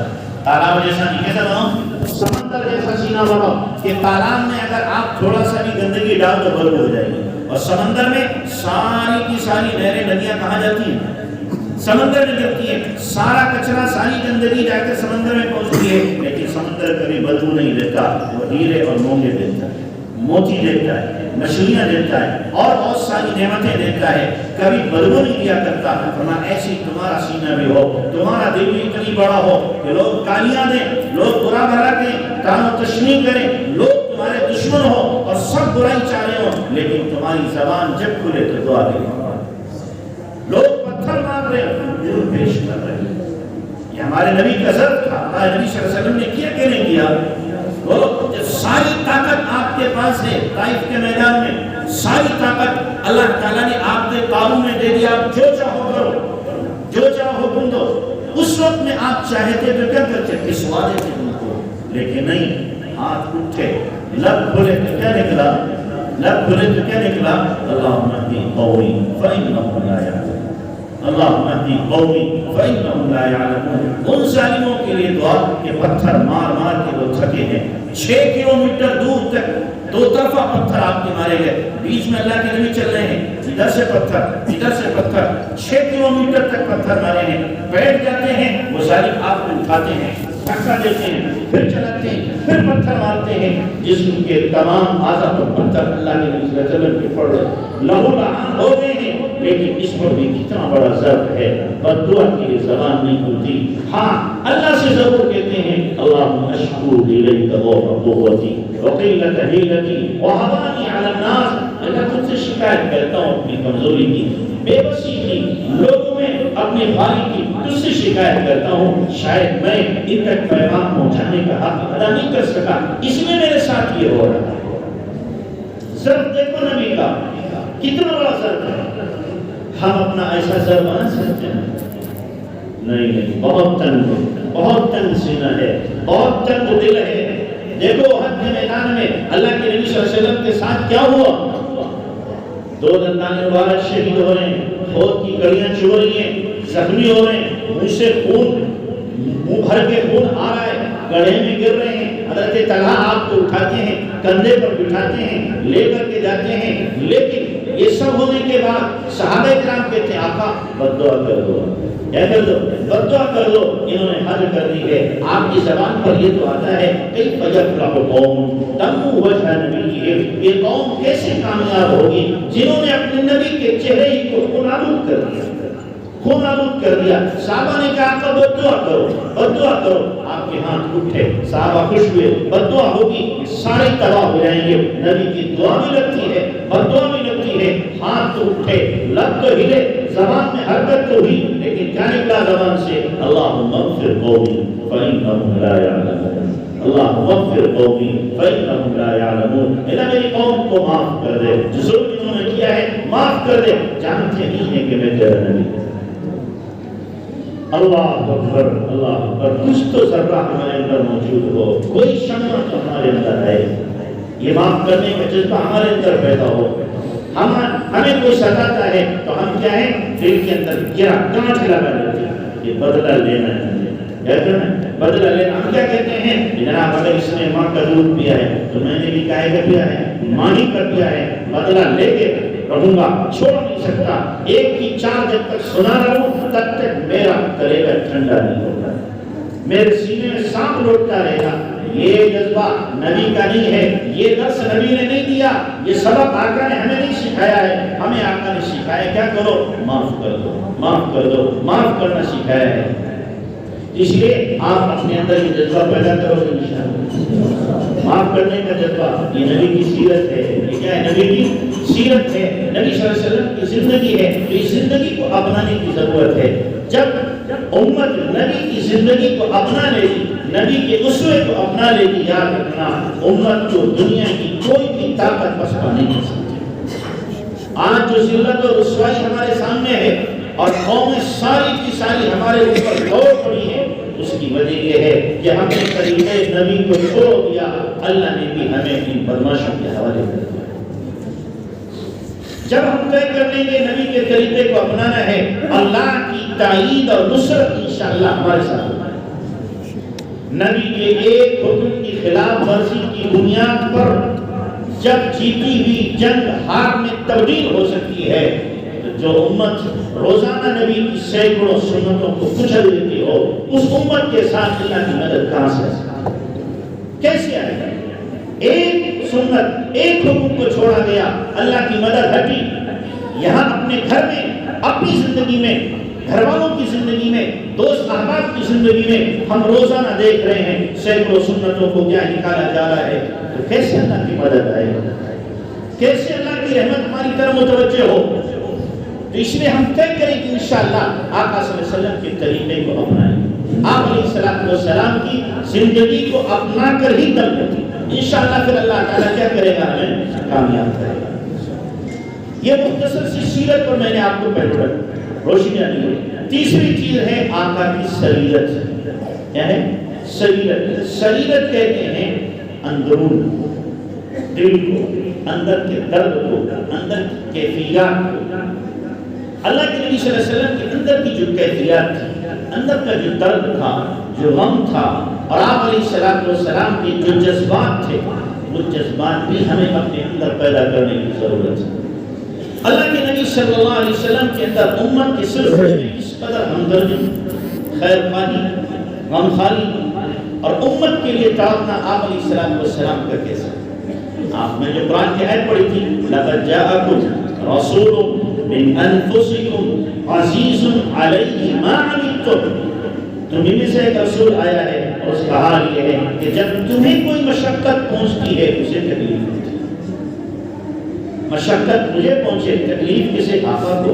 تالاب جیسا نہیں، کیسا بناؤ؟ سمندر جیسا سینہ بناؤ کہ تالاب میں اگر آپ تھوڑا سا بھی گندگی ڈال تو برف ہو جائے گی، اور سمندر میں ساری کی ساری نہریں ندیاں کہاں جاتی ہیں؟ سمندر میں گرتی ہے، سارا کچرا ساری گندگی جا کر سمندر میں پہنچتی ہے، لیکن سمندر کبھی بدبو نہیں دیتا، وہ ہیرے اور مونگے دیتا ہے، موتی دیتا ہے، مچھلیاں دیتا ہے اور بہت ساری نعمتیں دیتا ہے، کبھی بدبو نہیں دیا کرتا۔ فرمایا ایسی تمہارا سینہ بھی ہو، تمہارا دل بھی اتنی بڑا ہو کہ لوگ گالیاں دیں، لوگ برا بھلا کہیں، تان و تشنیع کریں، لوگ تمہارے دشمن ہو اور سب برائی چاہ رہے ہو، لیکن تمہاری زبان جب کھلے تو دعا دے، لوگ پتھر مار رہے دل پیش کر رہے ہیں۔ یہ ہمارے نبی کا ضرب تھا۔ ہمارے نبی صلی اللہ علیہ وسلم نے کیا کہ نہیں کیا؟ وہ ساری طاقت آپ کے پاس ہے، طائف کے میدان میں ساری طاقت اللہ تعالیٰ نے آپ کے قابو میں دے دیا، آپ جو چاہو کرو، جو چاہو حکم دو۔ اس وقت میں آپ چاہتے تو کیا کرتے؟ پسوا دیتے ان کو، لیکن نہیں، ہاتھ اٹھے، لب کھلے تو کیا نکلا؟ لب کھلے تو کیا نکلا؟ اللہم اہدی قومی فإنہم لا یعلمون۔ اللہم اہدی قومی فإنہم لا یعلمون۔ ان ظالموں کے لیے دعا کہ پتھر مار مار کے وہ تھکے ہیں، 6 کلومیٹر دور تک 2 طرفہ پتھر آپ کے مارے گئے، بیچ میں اللہ کے نبی چل رہے ہیں، ادھر سے پتھر ادھر سے پتھر، 6 کلومیٹر تک پتھر مارے ہیں، بیٹھ جاتے ہیں، وہ ظالم آپ کو اٹھاتے ہیں، دھکا دیتے ہیں، پھر چلاتے ہیں، پھر پتھر مارتے ہیں، جسم کے تمام اعضاء پر پتھر اللہ کے نبی صلی اللہ علیہ وسلم کے پڑ رہے، لہو لہان ہو گئے ہیں، لیکن اس پر بھی کتنا بڑا ضرب ہے، بددعا کے لیے زبان نہیں کھلتی۔ ہاں اللہ سے ضرور کہتے ہیں اللہم اشکو الیک ضعف قوتی وقلت حیلتی وہوانی علی الناس، اللہ تجھ سے شکایت کرتا ہوں اپنی کمزوری کی، بے بسی کی، لوگوں میں اپنے خالی کی، تجھ سے شکایت کرتا ہوں شاید میں ان تک پیغام پہنچانے کا حق ادا نہیں کر سکا، اس میں میرے ساتھ یہ ہو رہا ہے۔ ضرب دیکھو نبی کا کتنا بڑا ضرب ہے، ہم اپنا ایسا ضرب بنا سکتے ہیں؟ نہیں، بہت تنگ سینہ ہے، بہت تنگ دل ہے۔ دیکھو احد کے میدان میں اللہ کے نبی صلی اللہ علیہ وسلم کے ساتھ کیا ہوا؟ 2 دندان مبارک شہید ہو رہے ہیں، ہونٹ کی کڑیاں چبھ رہی ہیں، زخمی ہو رہے ہیں، منہ سے خون، منہ بھر کے خون آ رہا ہے، گڑھے میں گر رہے ہیں۔ حضرت طلحہ آپ کو اٹھاتے ہیں، کندھے پر بٹھاتے ہیں، لے کر کے جاتے ہیں، لیکن یہ سب ہونے کے بعد صحابہ کرام کہتے ہیں آقا بددعا کر دو، کیا کر دو؟ بددعا کر دو۔ انہوں نے حل کر دی ہے، آپ کی زبان پر یہ تو آتا ہے کیف یفلح قوم تموا وجہ نبیہم، یہ قوم کیسے کامیاب ہوگی جنہوں نے اپنے نبی کے چہرے ہی کو خون آلود کر دیا، خون آلود کر دیا۔ صحابہ نے کہا آقا بددعا کرو، بددعا کرو۔ آپ کے ہاتھ اٹھے، صحابہ خوش ہوئے، بددعا ہوگی سارے تباہ ہو جائیں گے۔ نبی کی دعا بھی لگتی ہے، بددعا بھی لگتی ہے، ہاتھ تو اٹھے، لب تو ہلے، زبان میں حرکت تو ہوئی، لیکن کیا نکلا زبان سے؟ اللہم اغفر قومی فإنہم لا یعلمون، اللہم اغفر قومی فإنہم لا یعلمون، اللہ میری قوم کو معاف کر دے، جو ظلم انہوں نے کیا ہے معاف کر دے، جانتے نہیں ہیں کہ میں تیرا نبی ہوں۔ اللہ اکبر، اللہ اکبر۔ کچھ تو ذرہ ہمارے اندر موجود ہو، کوئی شمع تو ہمارے اندر ہے، یہ معاف کرنے کا جذبہ ہمارے اندر پیدا ہو۔ ہمیں کوئی ستاتا ہے تو ہم کیا ہے دل کے اندر گرا کانچ لگا لیتے ہیں، یہ بدلہ لینا ہے، کیا کرنا ہے؟ بدلہ لینا۔ ہم کیا کہتے ہیں جناب اگر اس نے ماں کا دودھ پیا ہے تو میں نے بھی گائے کا پیا ہے، ماں ہی کا پیا ہے، بدلہ لے کے رہوں گا، چھوڑ نہیں سکتا۔ ایک کی 4 جب تک سنا رہوں تب تک میرا کلیجہ ٹھنڈا نہیں ہوگا، میرے سینے میں سانپ لوٹتا رہے گا۔ یہ جذبہ نبی کا نہیں ہے، یہ درس نبی نے نہیں دیا، یہ سبق آقا نے ہمیں نہیں سکھایا ہے۔ ہمیں آقا نے سکھایا کیا کرو؟ معاف کر دو، معاف کر دو، معاف کرنا سکھایا ہے۔ اس لیے آپ اپنے اندر یہ جذبہ پیدا کرو گے انشاءاللہ، معاف کرنے کا جذبہ۔ یہ نبی کی سیرت ہے، یہ کیا ہے؟ نبی کی سیرت ہے، نبی صلی اللہ علیہ وسلم کی زندگی ہے، تو اس زندگی کو اپنانے کی ضرورت ہے۔ جب امت نبی کی زندگی کو اپنا لے گی، نبی کے اسوے کو اپنا لے گی، یاد رکھنا امت کو دنیا کی کوئی بھی طاقت پسپا نہیں کر سکتی۔ آج جو ذلت و رسوائی ہمارے سامنے ہے اور قومیں ساری کی ساری ہمارے اوپر دوڑ پڑی ہے، اس کی وجہ یہ ہے کہ ہم نے طریقے نبی کو چھوڑ دیا، اللہ نے بھی ہمیں ان بدماشوں کے حوالے کر دیا۔ جب ہم طے کر لیں گے نبی کے طریقے کو اپنانا ہے، اللہ کی تائید اور نصرت انشاءاللہ ہمارے ساتھ ہوگی۔ نبی کے ایک حکم کی خلاف ورزی کی بنیاد پر جب جیتی ہوئی جنگ ہار میں تبدیل ہو سکتی ہے، تو جو امت روزانہ نبی کی سینکڑوں سنتوں کو کچل دیتی ہو، اس امت کے ساتھ اللہ کی مدد کہاں سے آ سکتی ہے؟ کیسے آئے گا؟ ایک سنت، ایک حکم کو چھوڑا گیا، اللہ کی مدد ہٹی۔ یہاں اپنے گھر میں، اپنی زندگی میں، گھر والوں کی زندگی میں، دوست احباب کی زندگی میں ہم روزانہ دیکھ رہے ہیں سینکڑوں سنتوں کو کیا نکالا جا رہا ہے، تو کیسے اللہ کی مدد آئے گا؟ کیسے اللہ کی رحمت ہماری طرف متوجہ ہو؟ تو اس لیے ہم طے کریں کہ انشاءاللہ آقا صلی اللہ علیہ وسلم کے طریقے کو اپنائیں، آپ علیہ السلام کی زندگی کو اپنا کر ہی تب کریں، انشاءاللہ پھر اللہ تعالیٰ کیا کرے گا؟ ہمیں کامیاب کرے گا۔ یہ مختصر سی سیرت پر میں نے آپ کو پہلے روشنی آنی ہے۔ تیسری چیز ہے آقا کی سریرت۔ کیا ہے؟ سریرت۔ سریرت کہتے ہیں اندرون، دل کو، اندر کے درد کو، اندر کی کیفیات کو۔ اللہ کے نبی صلی اللہ علیہ وسلم کے اندر کی جو کیفیات تھی، اندر کا جو درد تھا، جو غم تھا، اور آپ علیہ السلام کے جو جذبات تھے، وہ جذبات بھی ہمیں اپنے اندر پیدا کرنے کی ضرورت ہے۔ اللہ کے نبی صلی اللہ علیہ وسلم کے اندر امت کے سلسلے میں اس قدر ہمدردی، خیر خواہی، غم خاری اور امت کے لیے تڑپنا آپ علیہ السلام کا کیسا؟ آپ نے جو قرآن کی آیت پڑھی تھی، لَقَدْ جَاءَكُمْ رَسُولٌ مِّنْ أَنفُسِكُمْ عَزِيزٌ عَلَيْهِ مَا عَنِتُّمْ، تمہیں میں سے ایک رسول آیا ہے اور اس کا حال یہ ہے کہ جب تمہیں کوئی مشقت پہنچتی ہے اسے تکلیف ہوتی ہے۔ مشقت مجھے پہنچے، تکلیف کسے؟ آقا کو۔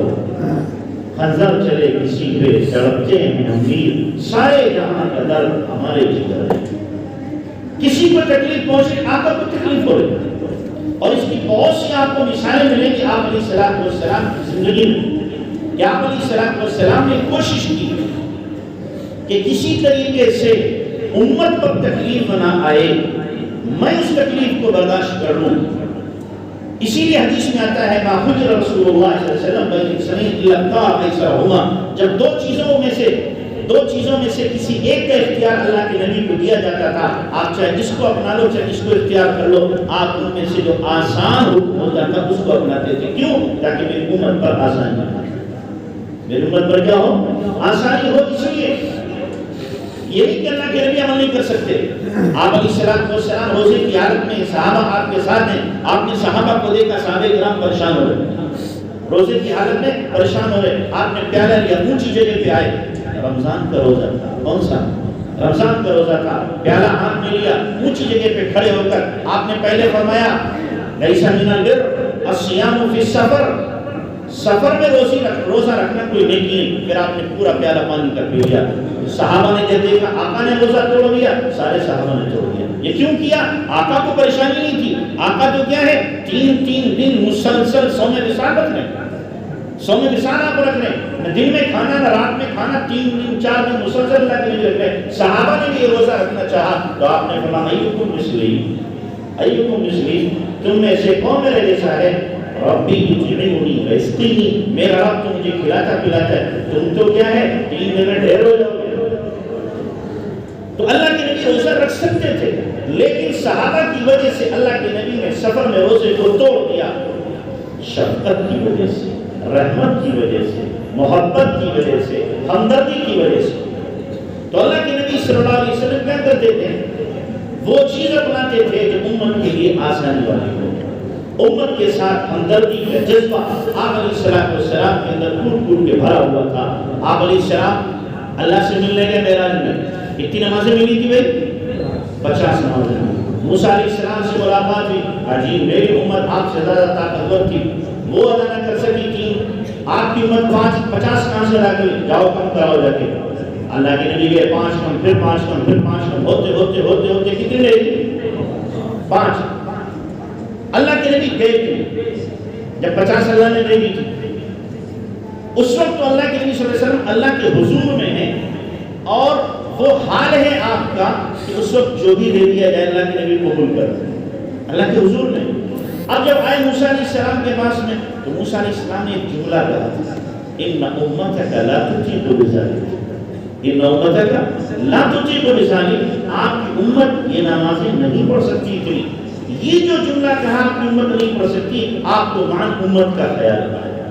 خنزر چلے کسی پہ، تڑپتے ہیں امیر، سارے جہاں کا درد ہمارے جگر ہے۔ کسی کو تکلیف پہنچے، آقا کو تکلیف ہو رہی ہے۔ اور اس کی بہت سی آپ کو مثالیں ملیں گی آپ علیہ السلام کی زندگی میں کہ آپ علیہ السلام نے کوشش کی کہ کسی طریقے سے امت پر تکلیف نہ آئے، میں اس تکلیف کو برداشت کر لوں۔ اسی لیے حدیث میں آتا ہے ما حجر رسول اللہ صلی اللہ علیہ وسلم بلکہ سنید اللہ ایسرہما، جب دو چیزوں میں سے کسی ایک کا اختیار اللہ کے نبی کو دیا جاتا تھا، آپ چاہے جس کو اپنا لو چاہے جس کو اختیار کر لو، آپ ان میں سے جو آسان حکم ہوتا تھا اس کو اپناتے تھے۔ کیوں؟ تاکہ میری امت پر آسانی ہو، میری امت پر کیا ہو؟ آسانی ہو۔ اس لیے یہ نہیں کہ اللہ کے نبی عمل نہیں کر سکتے۔ آپ علیہ السلام روزے کی حالت میں صحابہ آپ کے ساتھ ہیں، آپ نے صحابہ کو دیکھا، صحابہ کرام پریشان ہو رہے، روزے کی حالت میں پریشان ہو رہے، آپ نے پیالہ لیا، اونچی جگہ پہ آئے، رمضان کا روزہ تھا، کون سا؟ رمضان کا روزہ تھا، پیالہ ہاتھ میں لیا، اونچی جگہ پہ کھڑے ہو کر آپ نے پہلے فرمایا لیس من البر الصیام فی السفر، سفر میں روزہ رکھنا کوئی نیکی نہیں۔ پھر آپ نے پورا پیالہ پانی کا پی لیا۔ صحابہ نے جب دیکھا آقا نے روزہ توڑ دیا، سارے صحابہ نے توڑ دیا۔ یہ کیوں کیا؟ آقا کو پریشانی نہیں تھی۔ آقا تو کیا ہے، تین دن مسلسل سوم وصال رکھ رہے، سوم وصال آپ رکھ رہے، نہ دن میں کھانا نہ رات میں کھانا، 3 دن 4 دن مسلسل اللہ کے لیے رکھ رہے۔ صحابہ نے بھی یہ روزہ رکھنا چاہا تو آپ نے فرمایا ایکم مثلی، تم میں سے کون میرے جیسا ہے؟ ربی یطعمنی ویسقینی، میرا رب تو مجھے کھلاتا پلاتا ہے، تم تو کیا ہے 3 دن میں ڈھیر ہو جاؤ گے۔ تو اللہ کے نبی روزہ رکھ سکتے تھے، لیکن صحابہ کی وجہ سے اللہ کے نبی نے سفر میں روزے کو توڑ دیا، شفقت کی وجہ سے، رحمت کی وجہ سے، محبت کی وجہ سے، ہمدردی کی وجہ سے۔ تو اللہ کے نبی صلی اللہ علیہ وسلم کیا کرتے تھے؟ وہ چیز اپناتے تھے جو امت کے لیے آسانی والی ہو، امت کے ساتھ ہمدردی کا جذبہ آپ علیہ السلام کے اندر ٹوٹ کے بھرا ہوا تھا۔ آپ علیہ السلام اللہ سے ملنے گئے معراج میں، کتنی نمازیں ملی تھی بھائی؟ 50 نمازیں۔ موسیٰ علیہ السلام سے ملاقات ہوئی، عجیب میری امت آپ سے زیادہ طاقتور تھی، وہ ادا نہ کر سکی تھی، آپ کی امت 50 کام سے ادا کری، جاؤ کم کراؤ جا کے۔ اللہ کے نبی گئے 5 کم، پھر 5 کم، پھر 5 کم، ہوتے کتنے رہی؟ 5۔ اللہ کے نبی گئے تھے جب 50 اللہ نے دے دی تھی، اس وقت تو اللہ کے نبی صلی اللہ علیہ وسلم اللہ کے حضور میں ہیں، اور وہ حال ہے آپ کا کہ اس وقت جو بھی دے دیا جائے اللہ کے نبی قبول کر اللہ کے حضور میں۔ اب جب آئے موسیٰ علیہ السلام کے پاس میں تو موسیٰ علیہ السلام نے ایک جملہ کہا تھا، ان امتک لا تطیق بذلک، ان امتک لا تطیق بذلک، آپ کی امت یہ نمازیں نہیں پڑھ سکتی تھی۔ یہ جو جملہ کہا آپ کی امت نہیں پڑھ سکتی، آپ کو وہاں امت کا خیال آیا،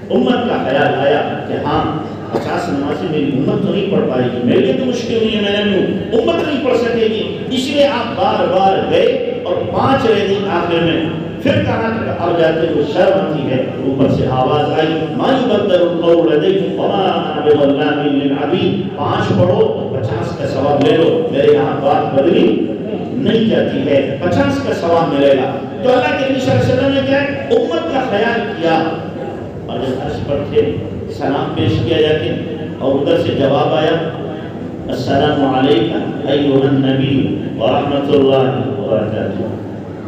امت کا خیال آیا کہ ہاں 50 نمازیں میری امت تو نہیں پڑھ پائے گی، میرے لیے تو مشکل نہیں ہے، میں نے امت نہیں پڑھ سکے گی، اس لیے آپ بار بار گئے اور 5 رہ دی آخر میں۔ پھر کہا کہ اب جاتے وہ شرم آتی ہے، اوپر سے آواز آئی ما یبدل القول لدیکم وما انا بظلام للعبید، 5 پڑھو 50 کا ثواب لے لو، میرے یہاں بات بدلی نہیں جاتی ہے، 50 کا ثواب ملے گا۔ تو اللہ کے نبی صلی اللہ علیہ وسلم نے کیا ہے، امت کا خیال کیا، اور جب عرش پر تھے سلام پیش کیا جاتے اور ادھر سے جواب آیا السلام علیکم ایھا النبی ورحمۃ اللہ وبرکاتہ۔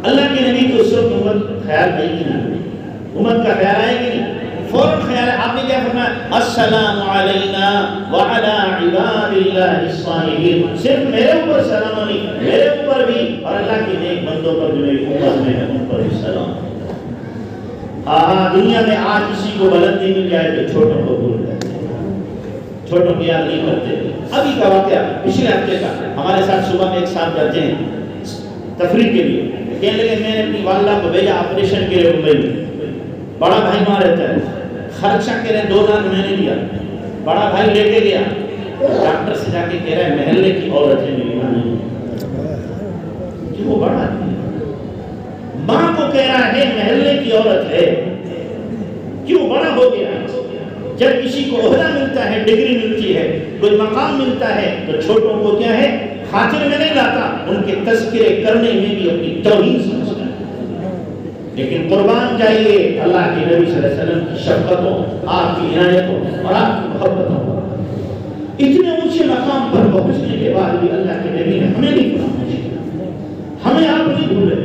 اللہ کے نبی کو اس وقت امت خیال آئے گی نہیں، امت کا خیال آئے گی نہیں، فوراً خیال ہے۔ آپ نے کیا فرمایا السلام علینا وعلی عباد اللہ الصالحین، صرف میرے اوپر سلام نہیں، میرے اوپر بھی اور اللہ کے نیک بندوں پر جو میری امت میں ہے ان پر بھی سلام۔ دنیا میں آج کسی کو بلندی مل جائے تو چھوٹوں کو بھول جاتے ہیں، چھوٹوں کی یاد نہیں کرتے۔ ابھی کا واقعہ پچھلے ہفتے کا، ہمارے ساتھ صبح میں ایک ساتھ جاتے ہیں تفریح کے لیے، کہنے لگے میں نے اپنی والدہ کو بھیجا آپریشن کے لیے ممبئی میں، بڑا بھائی وہاں رہتا ہے، خرچہ کہہ رہے 2 لاکھ میں نے دیا، بڑا بھائی لے کے گیا، ڈاکٹر سے جا کے کہہ رہا ہے محلے کی عورت ہے میری ماں نہیں، کہ وہ بڑا ہے، ماں کو کہہ رہا ہے محلے کی عورت ہے، کیوں بڑا ہو گیا؟ جب کسی کو عہدہ ملتا ہے، ڈگری ملتی ہے، کوئی مقام ملتا ہے تو چھوٹوں کو کیا ہے خاطر میں نہیں لاتا، ان کے تذکرے کرنے میں بھی اپنی توہین سمجھتا ہے۔ لیکن قربان جائیے اللہ کے نبی صلی اللہ علیہ وسلم کی شفقتوں، آپ کی عنایتوں اور آپ کی محبتوں، اتنے اونچے مقام پر پہنچنے کے بعد بھی اللہ کے نبی نے ہمیں نہیں فراموش کیا، ہمیں آپ نہیں بھولے،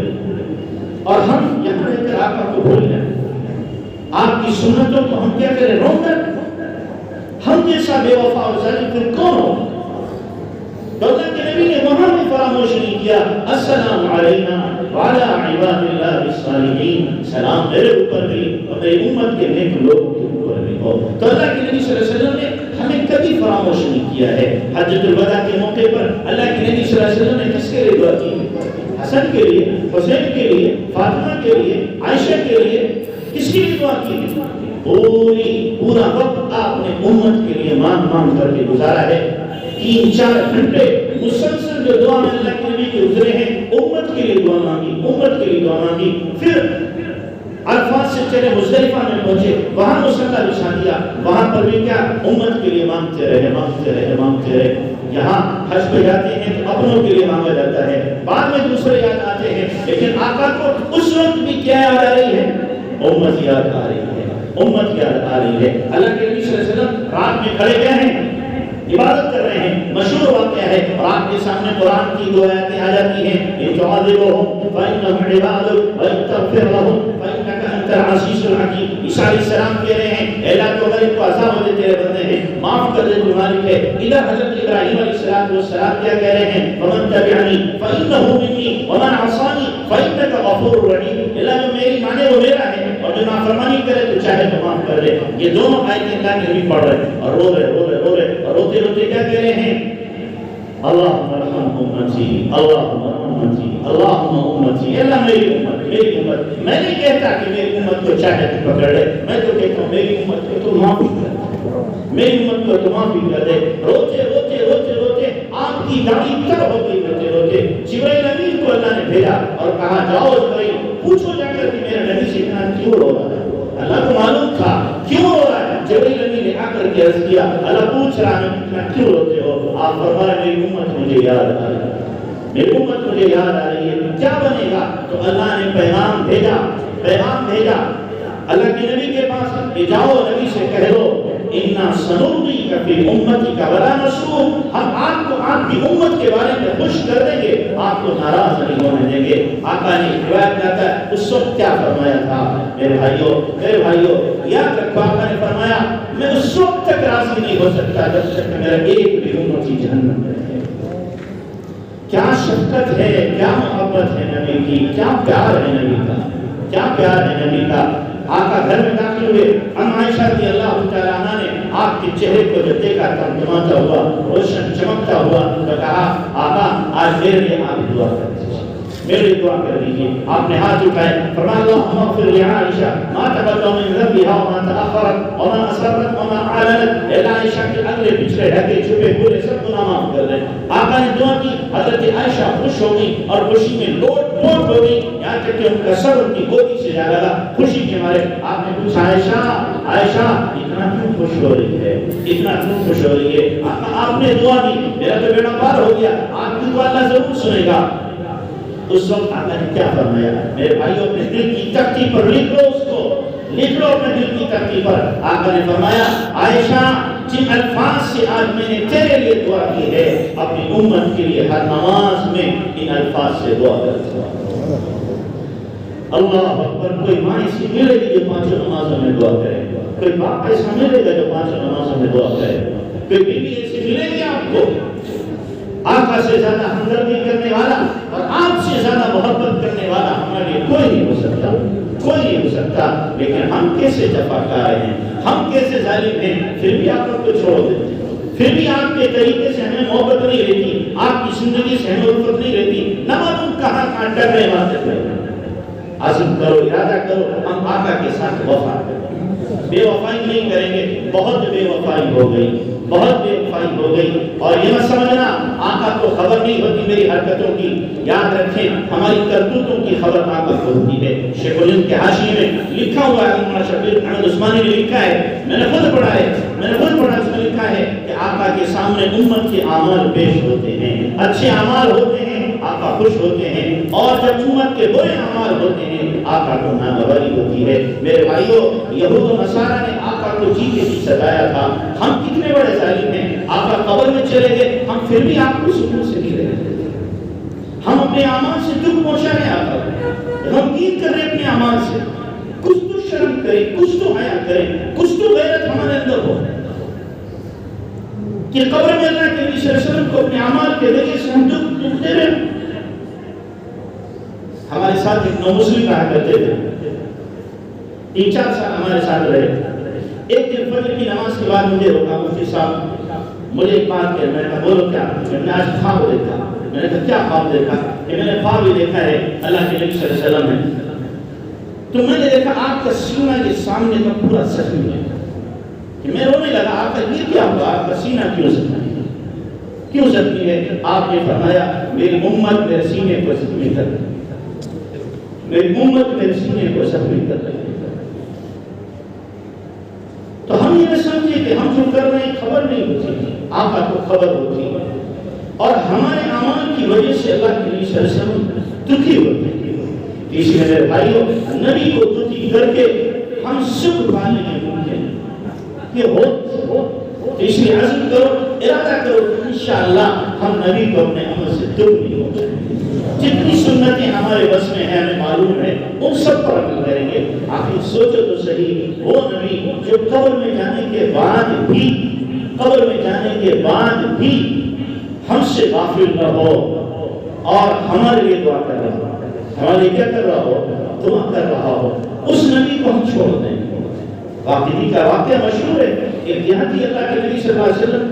اور ہم یہاں رہ کر آقا کو بھول گئے، آپ کی سنتوں کو ہم کیا کریں رو کر، ہم جیسا بے وفا اور ظالم پھر کون ہو؟ تو اللہ کے نبی نے وہاں بھی فراموش نہیں کیا، السلام علینا وعلی عباد اللہ الصالحین، سلام میرے اوپر بھی اور میری امت کے نیک لوگوں کے اوپر بھی ہو۔ تو اللہ کے نبی صلی اللہ علیہ وسلم نے ہمیں کبھی فراموش نہیں کیا ہے۔ حجۃ الوداع کے موقع پر اللہ کے نبی صلی اللہ علیہ وسلم نے کس کے لیے دعا کی؟ حسن کے لیے، حسین کے لیے، فاطمہ کے لیے، عائشہ کے لیے، کس کے لیے دعا کی؟ پورا وقت آپ نے امت کے لیے مانگ کر کے گزارا ہے، 3-4 گھنٹے مسلسل جو دعا میں اللہ کے نبی کے گزرے ہیں، امت کے لیے دعا مانگی، امت کے لیے دعا مانگی، پھر عرفات سے چلے مزدلفہ میں پہنچے، وہاں مصلی بچھا دیا، وہاں پر بھی کیا امت کے لیے مانگتے رہے۔ یہاں حج پہ جاتے ہیں تو اپنوں کے لیے مانگا جاتا ہے، بعد میں دوسرے یاد آتے ہیں، لیکن آقا کو اس وقت بھی کیا یاد آ رہی ہے؟ امت یاد آ رہی ہے، امت یاد آ رہی ہے۔ اللہ کے نبی صلی اللہ علیہ وسلم رات میں کھڑے گئے ہیں، عبادت کر رہے ہیں، مشہور واقعہ ہے، اور آپ کے سامنے قرآن کی 2 آیتیں آ جاتی ہیں، ان تعذبهم فإنهم عبادك وإن تغفر لهم فإنك أنت العزيز الحكيم۔ عیسیٰ علیہ السلام کہہ رہے ہیں اے اللہ تو اگر ان کو عذاب دے تیرے بندے ہیں معاف کر دے، تو مالک ہے۔ ادھر حضرت ابراہیم علیہ السلام کیا کہہ رہے ہیں؟ ومن تبعنی فإنه مني ومن عصاني فإنك غفور رحيم۔ اللہ جو میری مانے وہ میرا ہے، اور جو نافرمانی کرے تو چاہے تو معاف کر دے۔ یہ دونوں آیتیں اللہ کے نبی پڑھ رہے ہیں اور رو رہے اور روتے روتے کیا کہہ رہے ہیں؟ اللہم ارحم امتی، اللہم ارحم امتی، اللہم امتی، اللہ میری امت۔ میں نہیں کہتا کہ میری امت کو چاہے تو پکڑ لے، میں تو کہتا ہوں میری امت کو تو معافی کر دے، میری امت کو تو معافی کر دے۔ روتے آپ کی داڑھی تر ہو گئی، روتے جبرائیل امین کو اللہ نے بھیجا اور کہا جاؤ جبرائیل پوچھو جا کر کہ میرے نبی سے اتنا کیوں رو رہا ہے؟ اللہ کو معلوم تھا کیوں رو رہا ہے، جبرائیل امین نے آ کر کے عرض کیا اللہ پوچھ رہا ہے اتنا کیوں روتے ہو؟ آپ فرمایا میری امت مجھے یاد آ رہی ہے، میری امت مجھے یاد آ رہی ہے، کیا بنے گا؟ تو اللہ نے پیغام بھیجا اللہ کے نبی کے پاس کہ جاؤ نبی سے کہہ دو اِنَّا سَنُرْضِيكَ فِي أُمَّتِكَ وَلَا نَسُوءُ، ہم آپ کو آپ کی امت کے بارے میں خوش کر دیں گے، آپ کو ناراض نہیں ہونے دیں گے۔ آقا نے روایت جاتا ہے اس وقت کیا فرمایا تھا؟ میرے بھائیوں یاد رکھو، آقا نے فرمایا میں اس وقت تک راضی نہیں ہو سکتا جب تک میرا ایک بھی امتی جہنم میں رہے۔ کیا شفقت ہے، کیا محبت ہے نبی کی، کیا پیار ہے نبی کا، کیا پیار ہے نبی کا۔ آقا گھر میں داخل ہوئے، ام عائشہ رضی اللہ تعالیٰ عنہ نے آپ کے چہرے کو جب دیکھا تمتماتا ہوا، روشن چمکتا ہوا، تو کہا آقا آج میرے لیے آپ دعا کر دیجیے، میرے لیے دعا کر دیجیے۔ آپ نے ہاتھ اٹھائے، فرمایا اللہم اغفر لعائشہ ما تقدم من ذنبها وما تأخرت وما اسرت وما اعلنت، اے عائشہ کے اگلے پچھلے ڈھکے چھپے پورے سب گناہ معاف کر دیں۔ آقا نے دعا کی، حضرت عائشہ خوش ہو گئی اور خوشی میں لوٹ پوٹ ہو گئی، یہاں تک کہ ان کا سر ان کی گودی سے جا لگا خوشی کے مارے۔ آپ نے پوچھا عائشہ اتنا کیوں خوش ہو رہی ہے، اتنا کیوں خوش ہو رہی ہے؟ آپ نے دعا کی، میرا تو بیڑا پار ہو گیا، آپ کی دعا اللہ ضرور سنے گا۔ اس وقت آقا نے کیا فرمایا؟ میرے بھائیوں اپنے دل کی تختی پر لکھ لو، اس کو لکھ لو اپنے دل کی تختی پر۔ آقا نے فرمایا عائشہ جن الفاظ سے آج میں نے تیرے لیے دعا کی ہے، اپنی امت کے لیے ہر نماز میں ان الفاظ سے دعا کرتا ہوں۔ اللہ اکبر۔ کوئی ماں ایسی ملے گی جو 5 نمازوں میں دعا کرے، کوئی باپ ایسا ملے گا جو 5 نمازوں میں دعا کرے، کوئی بیوی ایسی ملے گی آپ کو آقا سے زیادہ ہمدردی کرنے والا اور آپ سے زیادہ محبت کرنے والا ہمارے لیے کوئی نہیں ہو سکتا۔ کوئی نہیں ہو سکتا. لیکن ہم کیسے جفاکار ہیں, ہم کیسے ظالم ہیں, پھر بھی آپ کو چھوڑ دیتے ہیں, پھر بھی آپ کے طریقے سے ہمیں محبت نہیں رہتی, آپ کی زندگی سے ہمیں الفت نہیں رہتی. نہ معلوم کہاں کہاں ڈر رہے واسطے رہے. عزم کرو, ارادہ کرو, ہم آقا کے ساتھ وفا کریں, بے وفائی نہیں کریں گے. بہت بے وفائی ہو گئی, بہت بے وفائی ہو گئی. اور یہ مت سمجھنا آقا کو خبر نہیں ہوتی میری حرکتوں کی. یاد رکھیں ہماری کرتوتوں کی خبر آقا کو ہوتی ہے. شیخ الہند کے حاشیے میں لکھا ہوا ہے, مولانا شبیر احمد عثمانی نے لکھا ہے, میں نے خود پڑھا ہے, اس میں لکھا ہے کہ آقا کے سامنے امت کے اعمال پیش ہوتے ہیں, اچھے اعمال ہوتے ہیں, آقا خوش ہوتے ہیں. اور جب امت کے برے اعمال ہوتے ہیں آقا کو ناگواری ہوتی ہے. میرے بھائیوں, یہود و نصارہ نے آقا کو جی کے جی سجایا تھا. ہم کتنے بڑے ظالم ہیں, آقا قبر میں چلے گئے, ہم پھر بھی آپ کو سکون سے نہیں رہے. ہم اپنے اعمال سے دکھ پہنچا رہے ہیں آقا کو, غمگین کر رہے ہیں اپنے اعمال سے. کچھ تو شرم کریں, کچھ تو حیا کریں, کچھ تو غیرت ہمارے اندر ہو کہ قبر میں اللہ کے نبی صلی اللہ علیہ وسلم کو اپنے اعمال کے ذریعے سے ہم دکھ دے رہے ہیں. ہمارے ساتھ ایک نو مسلم رہا کرتے تھے, 3-4 سال ہمارے ساتھ رہے. ایک دن فجر کی نماز کے بعد مجھے روکا مفتی صاحب, مجھے ایک بات کہا. میں نے کہا بولو کیا؟ میں نے آج خواب دیکھا. میں نے کہا کیا خواب دیکھا؟ کہ میں نے خواب ہی دیکھا ہے اللہ کے نبی صلی اللہ علیہ وسلم ہے. تو میں نے دیکھا آپ کا سینہ کے سامنے کا پورا زخمی ہے. کہ میں رونے لگا, آپ کا یہ کیا ہوا, آپ کا سینہ کیوں زخمی ہے, کیوں زخمی ہے؟ آپ نے فرمایا میری امت میرے سینے کو زخمی کر رہی ہے, میری امت میرے سینے کو زخمی کر رہی ہے. تو ہم یہ سمجھے کہ ہم جو کر رہے ہیں خبر نہیں ہوتی, آقا کو خبر ہوتی ہے. اور ہمارے اعمال کی وجہ سے اللہ کے نبی صلی اللہ علیہ وسلم دکھی ہوتے ہیں. اس لیے میرے بھائیوں, نبی کو دکھی کر کے ہم سکھ پانے کے ممکن یہ ہو. اس لیے عزم کرو, ارادہ کرو, انشاءاللہ ہم نبی کو اپنے عمل سے دکھ نہیں ہو جائیں. جتنی سنتیں ہمارے بس میں ہیں ہمیں معلوم ہے, ان سب پر عمل کریں گے. آخر سوچو تو صحیح, وہ نبی جو قبر میں جانے کے بعد بھی ہم سے غافل نہ ہو اور ہمارے لیے دعا کر رہا ہو, ہمارے لیے کیا کر رہا ہو, دعا کر رہا ہو, اس نبی کو ہم چھوڑ دیں. واقعی کا واقعہ مشہور ہے. ایک دیہاتی اللہ کے نبی صلی اللہ علیہ وسلم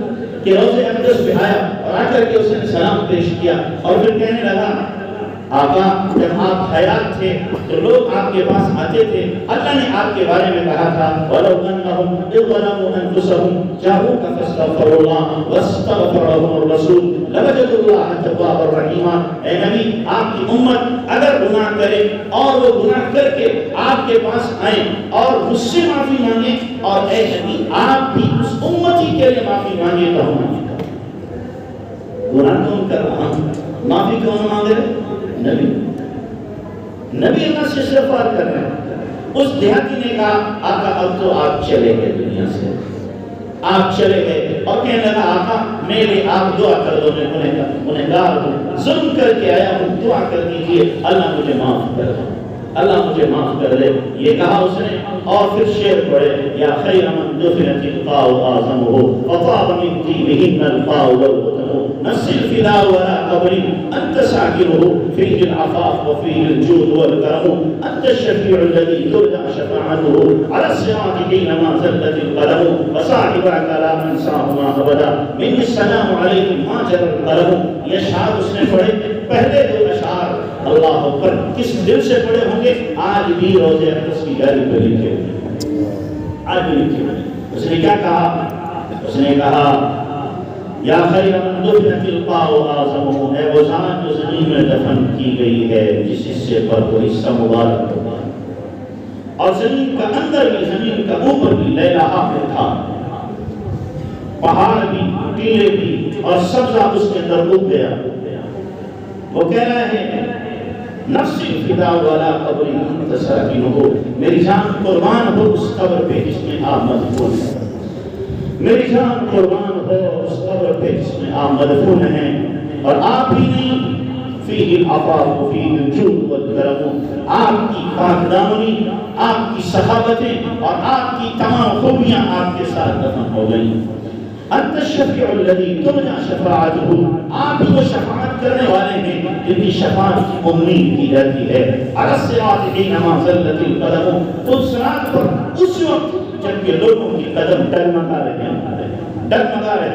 کہ روضہ اقدس پہ آیا اور آ کر کے اس نے سلام پیش کیا اور پھر کہنے لگا آقا جب آپ حیات تھے تو لوگ آپ کے پاس آتے تھے, اللہ نے آپ کے بارے میں کہا تھا وَلَوْ أَنَّهُمْ إِذْ ظَلَمُوا أَنفُسَهُمْ جَاءُوكَ فَاسْتَغْفَرُوا اللَّهَ وَاسْتَغْفَرَ لَهُمُ الرَّسُولُ لَوَجَدُوا اللَّهَ تَوَّابًا رَحِيمًا. اے نبی, آپ کی امت اگر گناہ کرے اور وہ گناہ کر کے آپ کے پاس آئیں اور مجھ سے معافی مانگیں, اور اے نبی آپ بھی اس امتی کے لیے معافی مانگیں تو ہم معافی کریں. گناہ کون کر رہا ہوں, معافی کون مانگ رہے؟ نبی اللہ سے استغفار کر رہے ہیں. اس دیہاتی نے کہا آقا اب تو آپ چلے گئے دنیا سے, آپ چلے گئے, اور کہنے لگا آقا میرے آپ دعا کر دو, میں گنہگار ہوں, ظلم کر کے آیا ہوں, دعا کر دیجیے اللہ مجھے معاف کر دے, اللہ مجھے معاف کر دے. یہ کہا اس نے, اور پھر شعر پڑھے یا خیر من دفنت القاء اعظمه وطاب من طيبهن القاء والوطن نفس الفداء ولا قبر انت ساكنه فيه العفاف وفيه الجود والكرم انت الشفيع الذي ترجع شفاعته على الصراط حينما زلت القلم وصاحبك لا منساهما ابدا من السلام عليكم ما جرى القلم. یہ اشعار اس نے پڑھے, پہلے 2 اشعار اللہ اکبر کس دل سے پڑھے ہوں گے, آج بھی روزے اقدس کی گالی پہ لکھے ہوئے, آج بھی لکھے ہوئے. اس نے کیا کہا, اس نے کہا یا خیر من دفنت القاء اعظمه, ہے وہ ذات جو زمین میں دفن کی گئی ہے جس حصے پر وہ حصہ مبارک ہوگا, اور زمین کا اندر بھی زمین کا اوپر بھی لیلہ حافظ تھا, پہاڑ بھی ٹیلے بھی اور سبزہ اس کے اندر اگ گیا. وہ کہہ رہے ہیں نفسی فدا والا قبر انت ساکنہ, میری جان قربان ہو اس قبر پہ جس میں آپ مدفون ہیں, میری جان قربان ہو اس قبر پہ جس میں آپ مدفون ہیں. اور آپ ہی نہیں, فیہ العفاف وفیہ الجود والکرم, آپ کی پاک دامنی, آپ کی سخاوتیں اور آپ کی تمام خوبیاں آپ کے ساتھ دفن ہو گئی. انت الشفیع الذی ترجى شفاعته، آپ ہی وہ شفاعت کرنے والے ہیں جن کی شفاعت کی امید کی جاتی ہے. علی الصراط حینما زلت القدم، اس صراط پر اس وقت جب کہ لوگوں کی قدم ڈگمگا رہے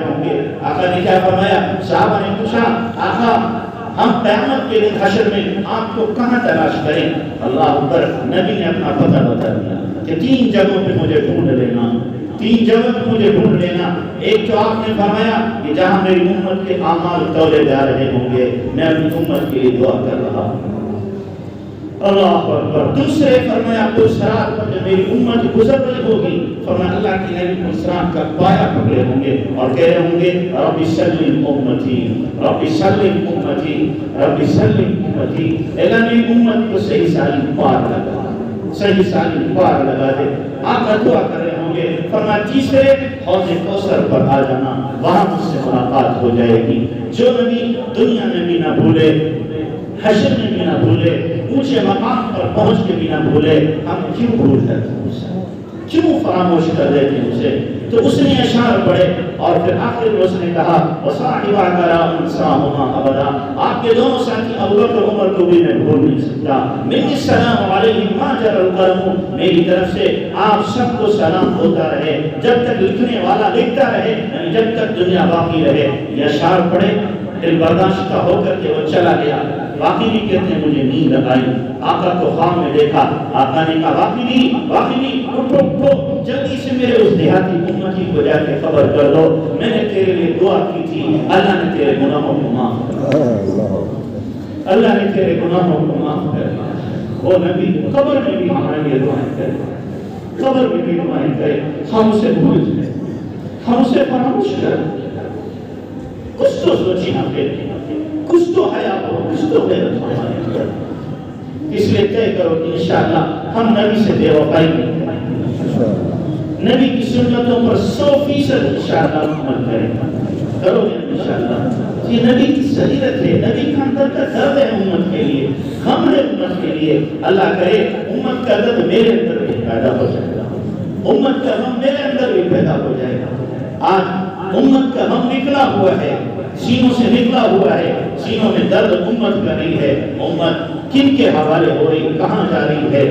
ہوں گے. آقا نے کیا فرمایا؟ صحابہ نے پوچھا آقا ہم قیامت کے دن حشر میں آپ کو کہاں تلاش کریں؟ اللہ اکبر. نبی نے اپنا پتہ بتا دیا کہ 3 جگہوں پہ مجھے ڈھونڈ لینا، 3 جگہ پہ مجھے ڈھونڈ لینا. ایک تو آپ نے فرمایا کہ جہاں میری امت کے اعمال تولے جا رہے ہوں گے میں اپنی امت کے لیے دعا کر رہا ہوں. اللہ اکبر. دوسرے فرمایا صراط پر جب میری امت گزر رہی ہوگی، فرمایا اللہ کی نبی صراط کا پایا پکڑے ہوں گے اور کہہ رہے ہوں گے رب سلم امتی، رب سلم امتی، رب سلم امتی. اللہ میری امت کو صحیح سالم پار لگا، صحیح سالم پار لگا دے. آقا دعا کر رہے ہوں گے. فرمایا تیسرے حوض کوثر پر آ جانا، وہاں مجھ سے ملاقات ہو جائے گی. جو نبی دنیا میں بھی نہ بھولے، حشر میں بھی نہ بھولے، اونچے مقام پر پہنچ کے بھی نہ بھولے، ہم کیوں بھول جاتے ہیں اسے، کیوں فراموش کر دیتے ہیں اسے؟ تو اس نے اشعار پڑھے اور پھر آخر میں اس نے کہا وَصَاحِبَكَ لَا أَنْسَاهُمَا أَبَدًا، آپ کے دونوں ساتھی ابوبکر عمر کو بھی میں بھول نہیں سکتا. مِنِّ السَّلَامُ عَلَيْهِمْ مَا جَرَى الْقَلَمُ، میری طرف سے آپ سب کو سلام ہوتا رہے جب تک لکھنے والا لکھتا رہے، یعنی جب تک دنیا باقی رہے. یہ اشعار پڑھے، دل برداشتہ ہو کر کے وہ چلا گیا. باقی بھی کہتے ہیں مجھے نیند آئی، آقا کو خواب میں دیکھا. آقا نے کہا واقعی اٹھو اٹھو، جلدی سے میرے اس دیہاتی امتی کو جا کے خبر کر دو میں نے تیرے لیے دعا کی تھی، اللہ نے تیرے گناہوں کو معاف کر دیا، اللہ نے تیرے گناہوں کو معاف کر دیا. وہ نبی قبر میں بھی ہمارے لیے دعائیں کرے، قبر میں بھی دعائیں کرے. ہم اسے بھول جائیں، ہم اسے فراموش کریں. کچھ تو سوچی ہم پہ، کچھ تو حیا ہو، کچھ تو غیرت ہمارے اندر. اس لیے طے کرو کہ انشاءاللہ ہم نبی سے بے وفائی نہیں کریں، نبی کی سنتوں پر 100% انشاءاللہ عمل کریں. کرو گے انشاءاللہ. یہ نبی کی سریرت ہے، نبی کا اندر کا درد ہے امت کے لیے، غم ہے امت کے لیے. اللہ کرے امت کا درد میرے اندر بھی پیدا ہو جائے گا، امت کا غم میرے اندر بھی پیدا ہو جائے گا. آج امت کا غم نکلا ہوا ہے، سینوں سے نکلا ہوا ہے، سینوں میں درد امت کا نہیں ہے. امت کن کے حوالے ہو رہی، کہاں جا رہی ہے؟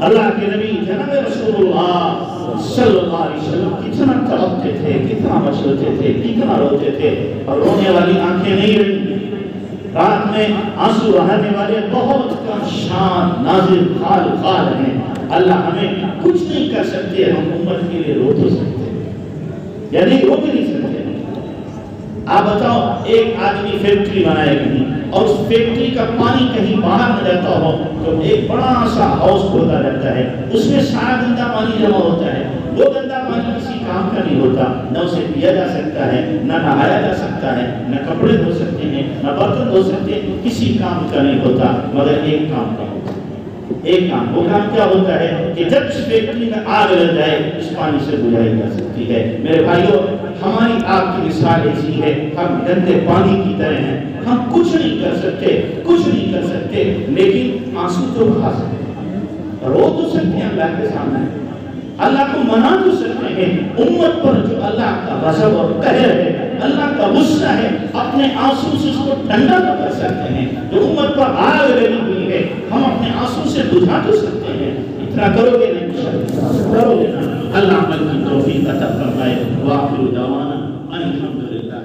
اللہ کے نبی جناب رسول اللہ صلی اللہ علیہ وسلم کتنا تڑپتے تھے، کتنا مچلتے تھے، کتنا روتے تھے، اور رونے والی آنکھیں نہیں رہی. رات میں آنسو بہانے والے بہت کم شان نازل خال ہیں. اللہ ہمیں کچھ نہیں کر سکتے، ہم امت کے لیے رو تو سکتے ہیں، یعنی رو بھی نہیں سکتے. آپ بتاؤ ایک آدمی فیکٹری بنائے کہیں اور اس فیکٹری کا پانی کہیں باہر نہ جاتا ہو تو ایک بڑا سا ہاؤس کھودا رہتا ہے، اس میں سارا گندا پانی جمع ہوتا ہے. وہ گندا پانی کسی کام کا نہیں ہوتا، نہ اسے پیا جا سکتا ہے، نہ نہایا جا سکتا ہے، نہ کپڑے دھو سکتے ہیں، نہ برتن دھو سکتے ہیں، کسی کام کا نہیں ہوتا. مگر ایک کام کا ہوتا ہے، ایک کام. وہ کام کیا ہوتا ہے کہ جب اس فیکٹری میں آگ لگ جائے اس پانی سے بجھائی جا سکتی ہے. میرے بھائیوں ہماری آپ کی مثال ایسی ہے، ہم گندے پانی کی طرح ہیں، ہم کچھ نہیں کر سکتے، کچھ نہیں کر سکتے، لیکن آنسو تو بہا سکتے ہیں، رو تو سکتے ہیں اللہ کے سامنے، اللہ کو منا تو سکتے ہیں. امت پر جو اللہ کا غضب اور قہر ہے، اللہ کا غصہ ہے، اپنے آنسو سے اس کو ٹھنڈا تو کر سکتے ہیں. جو امت پر آگ لگی ہوئی ہے ہم اپنے آنسو سے بجھا تو سکتے ہیں. اتنا کرو گے نہیں، کرو گے نا. اللہ عمل کی توفیق عطا فرمائے. وآخر دعوانا الحمدللہ.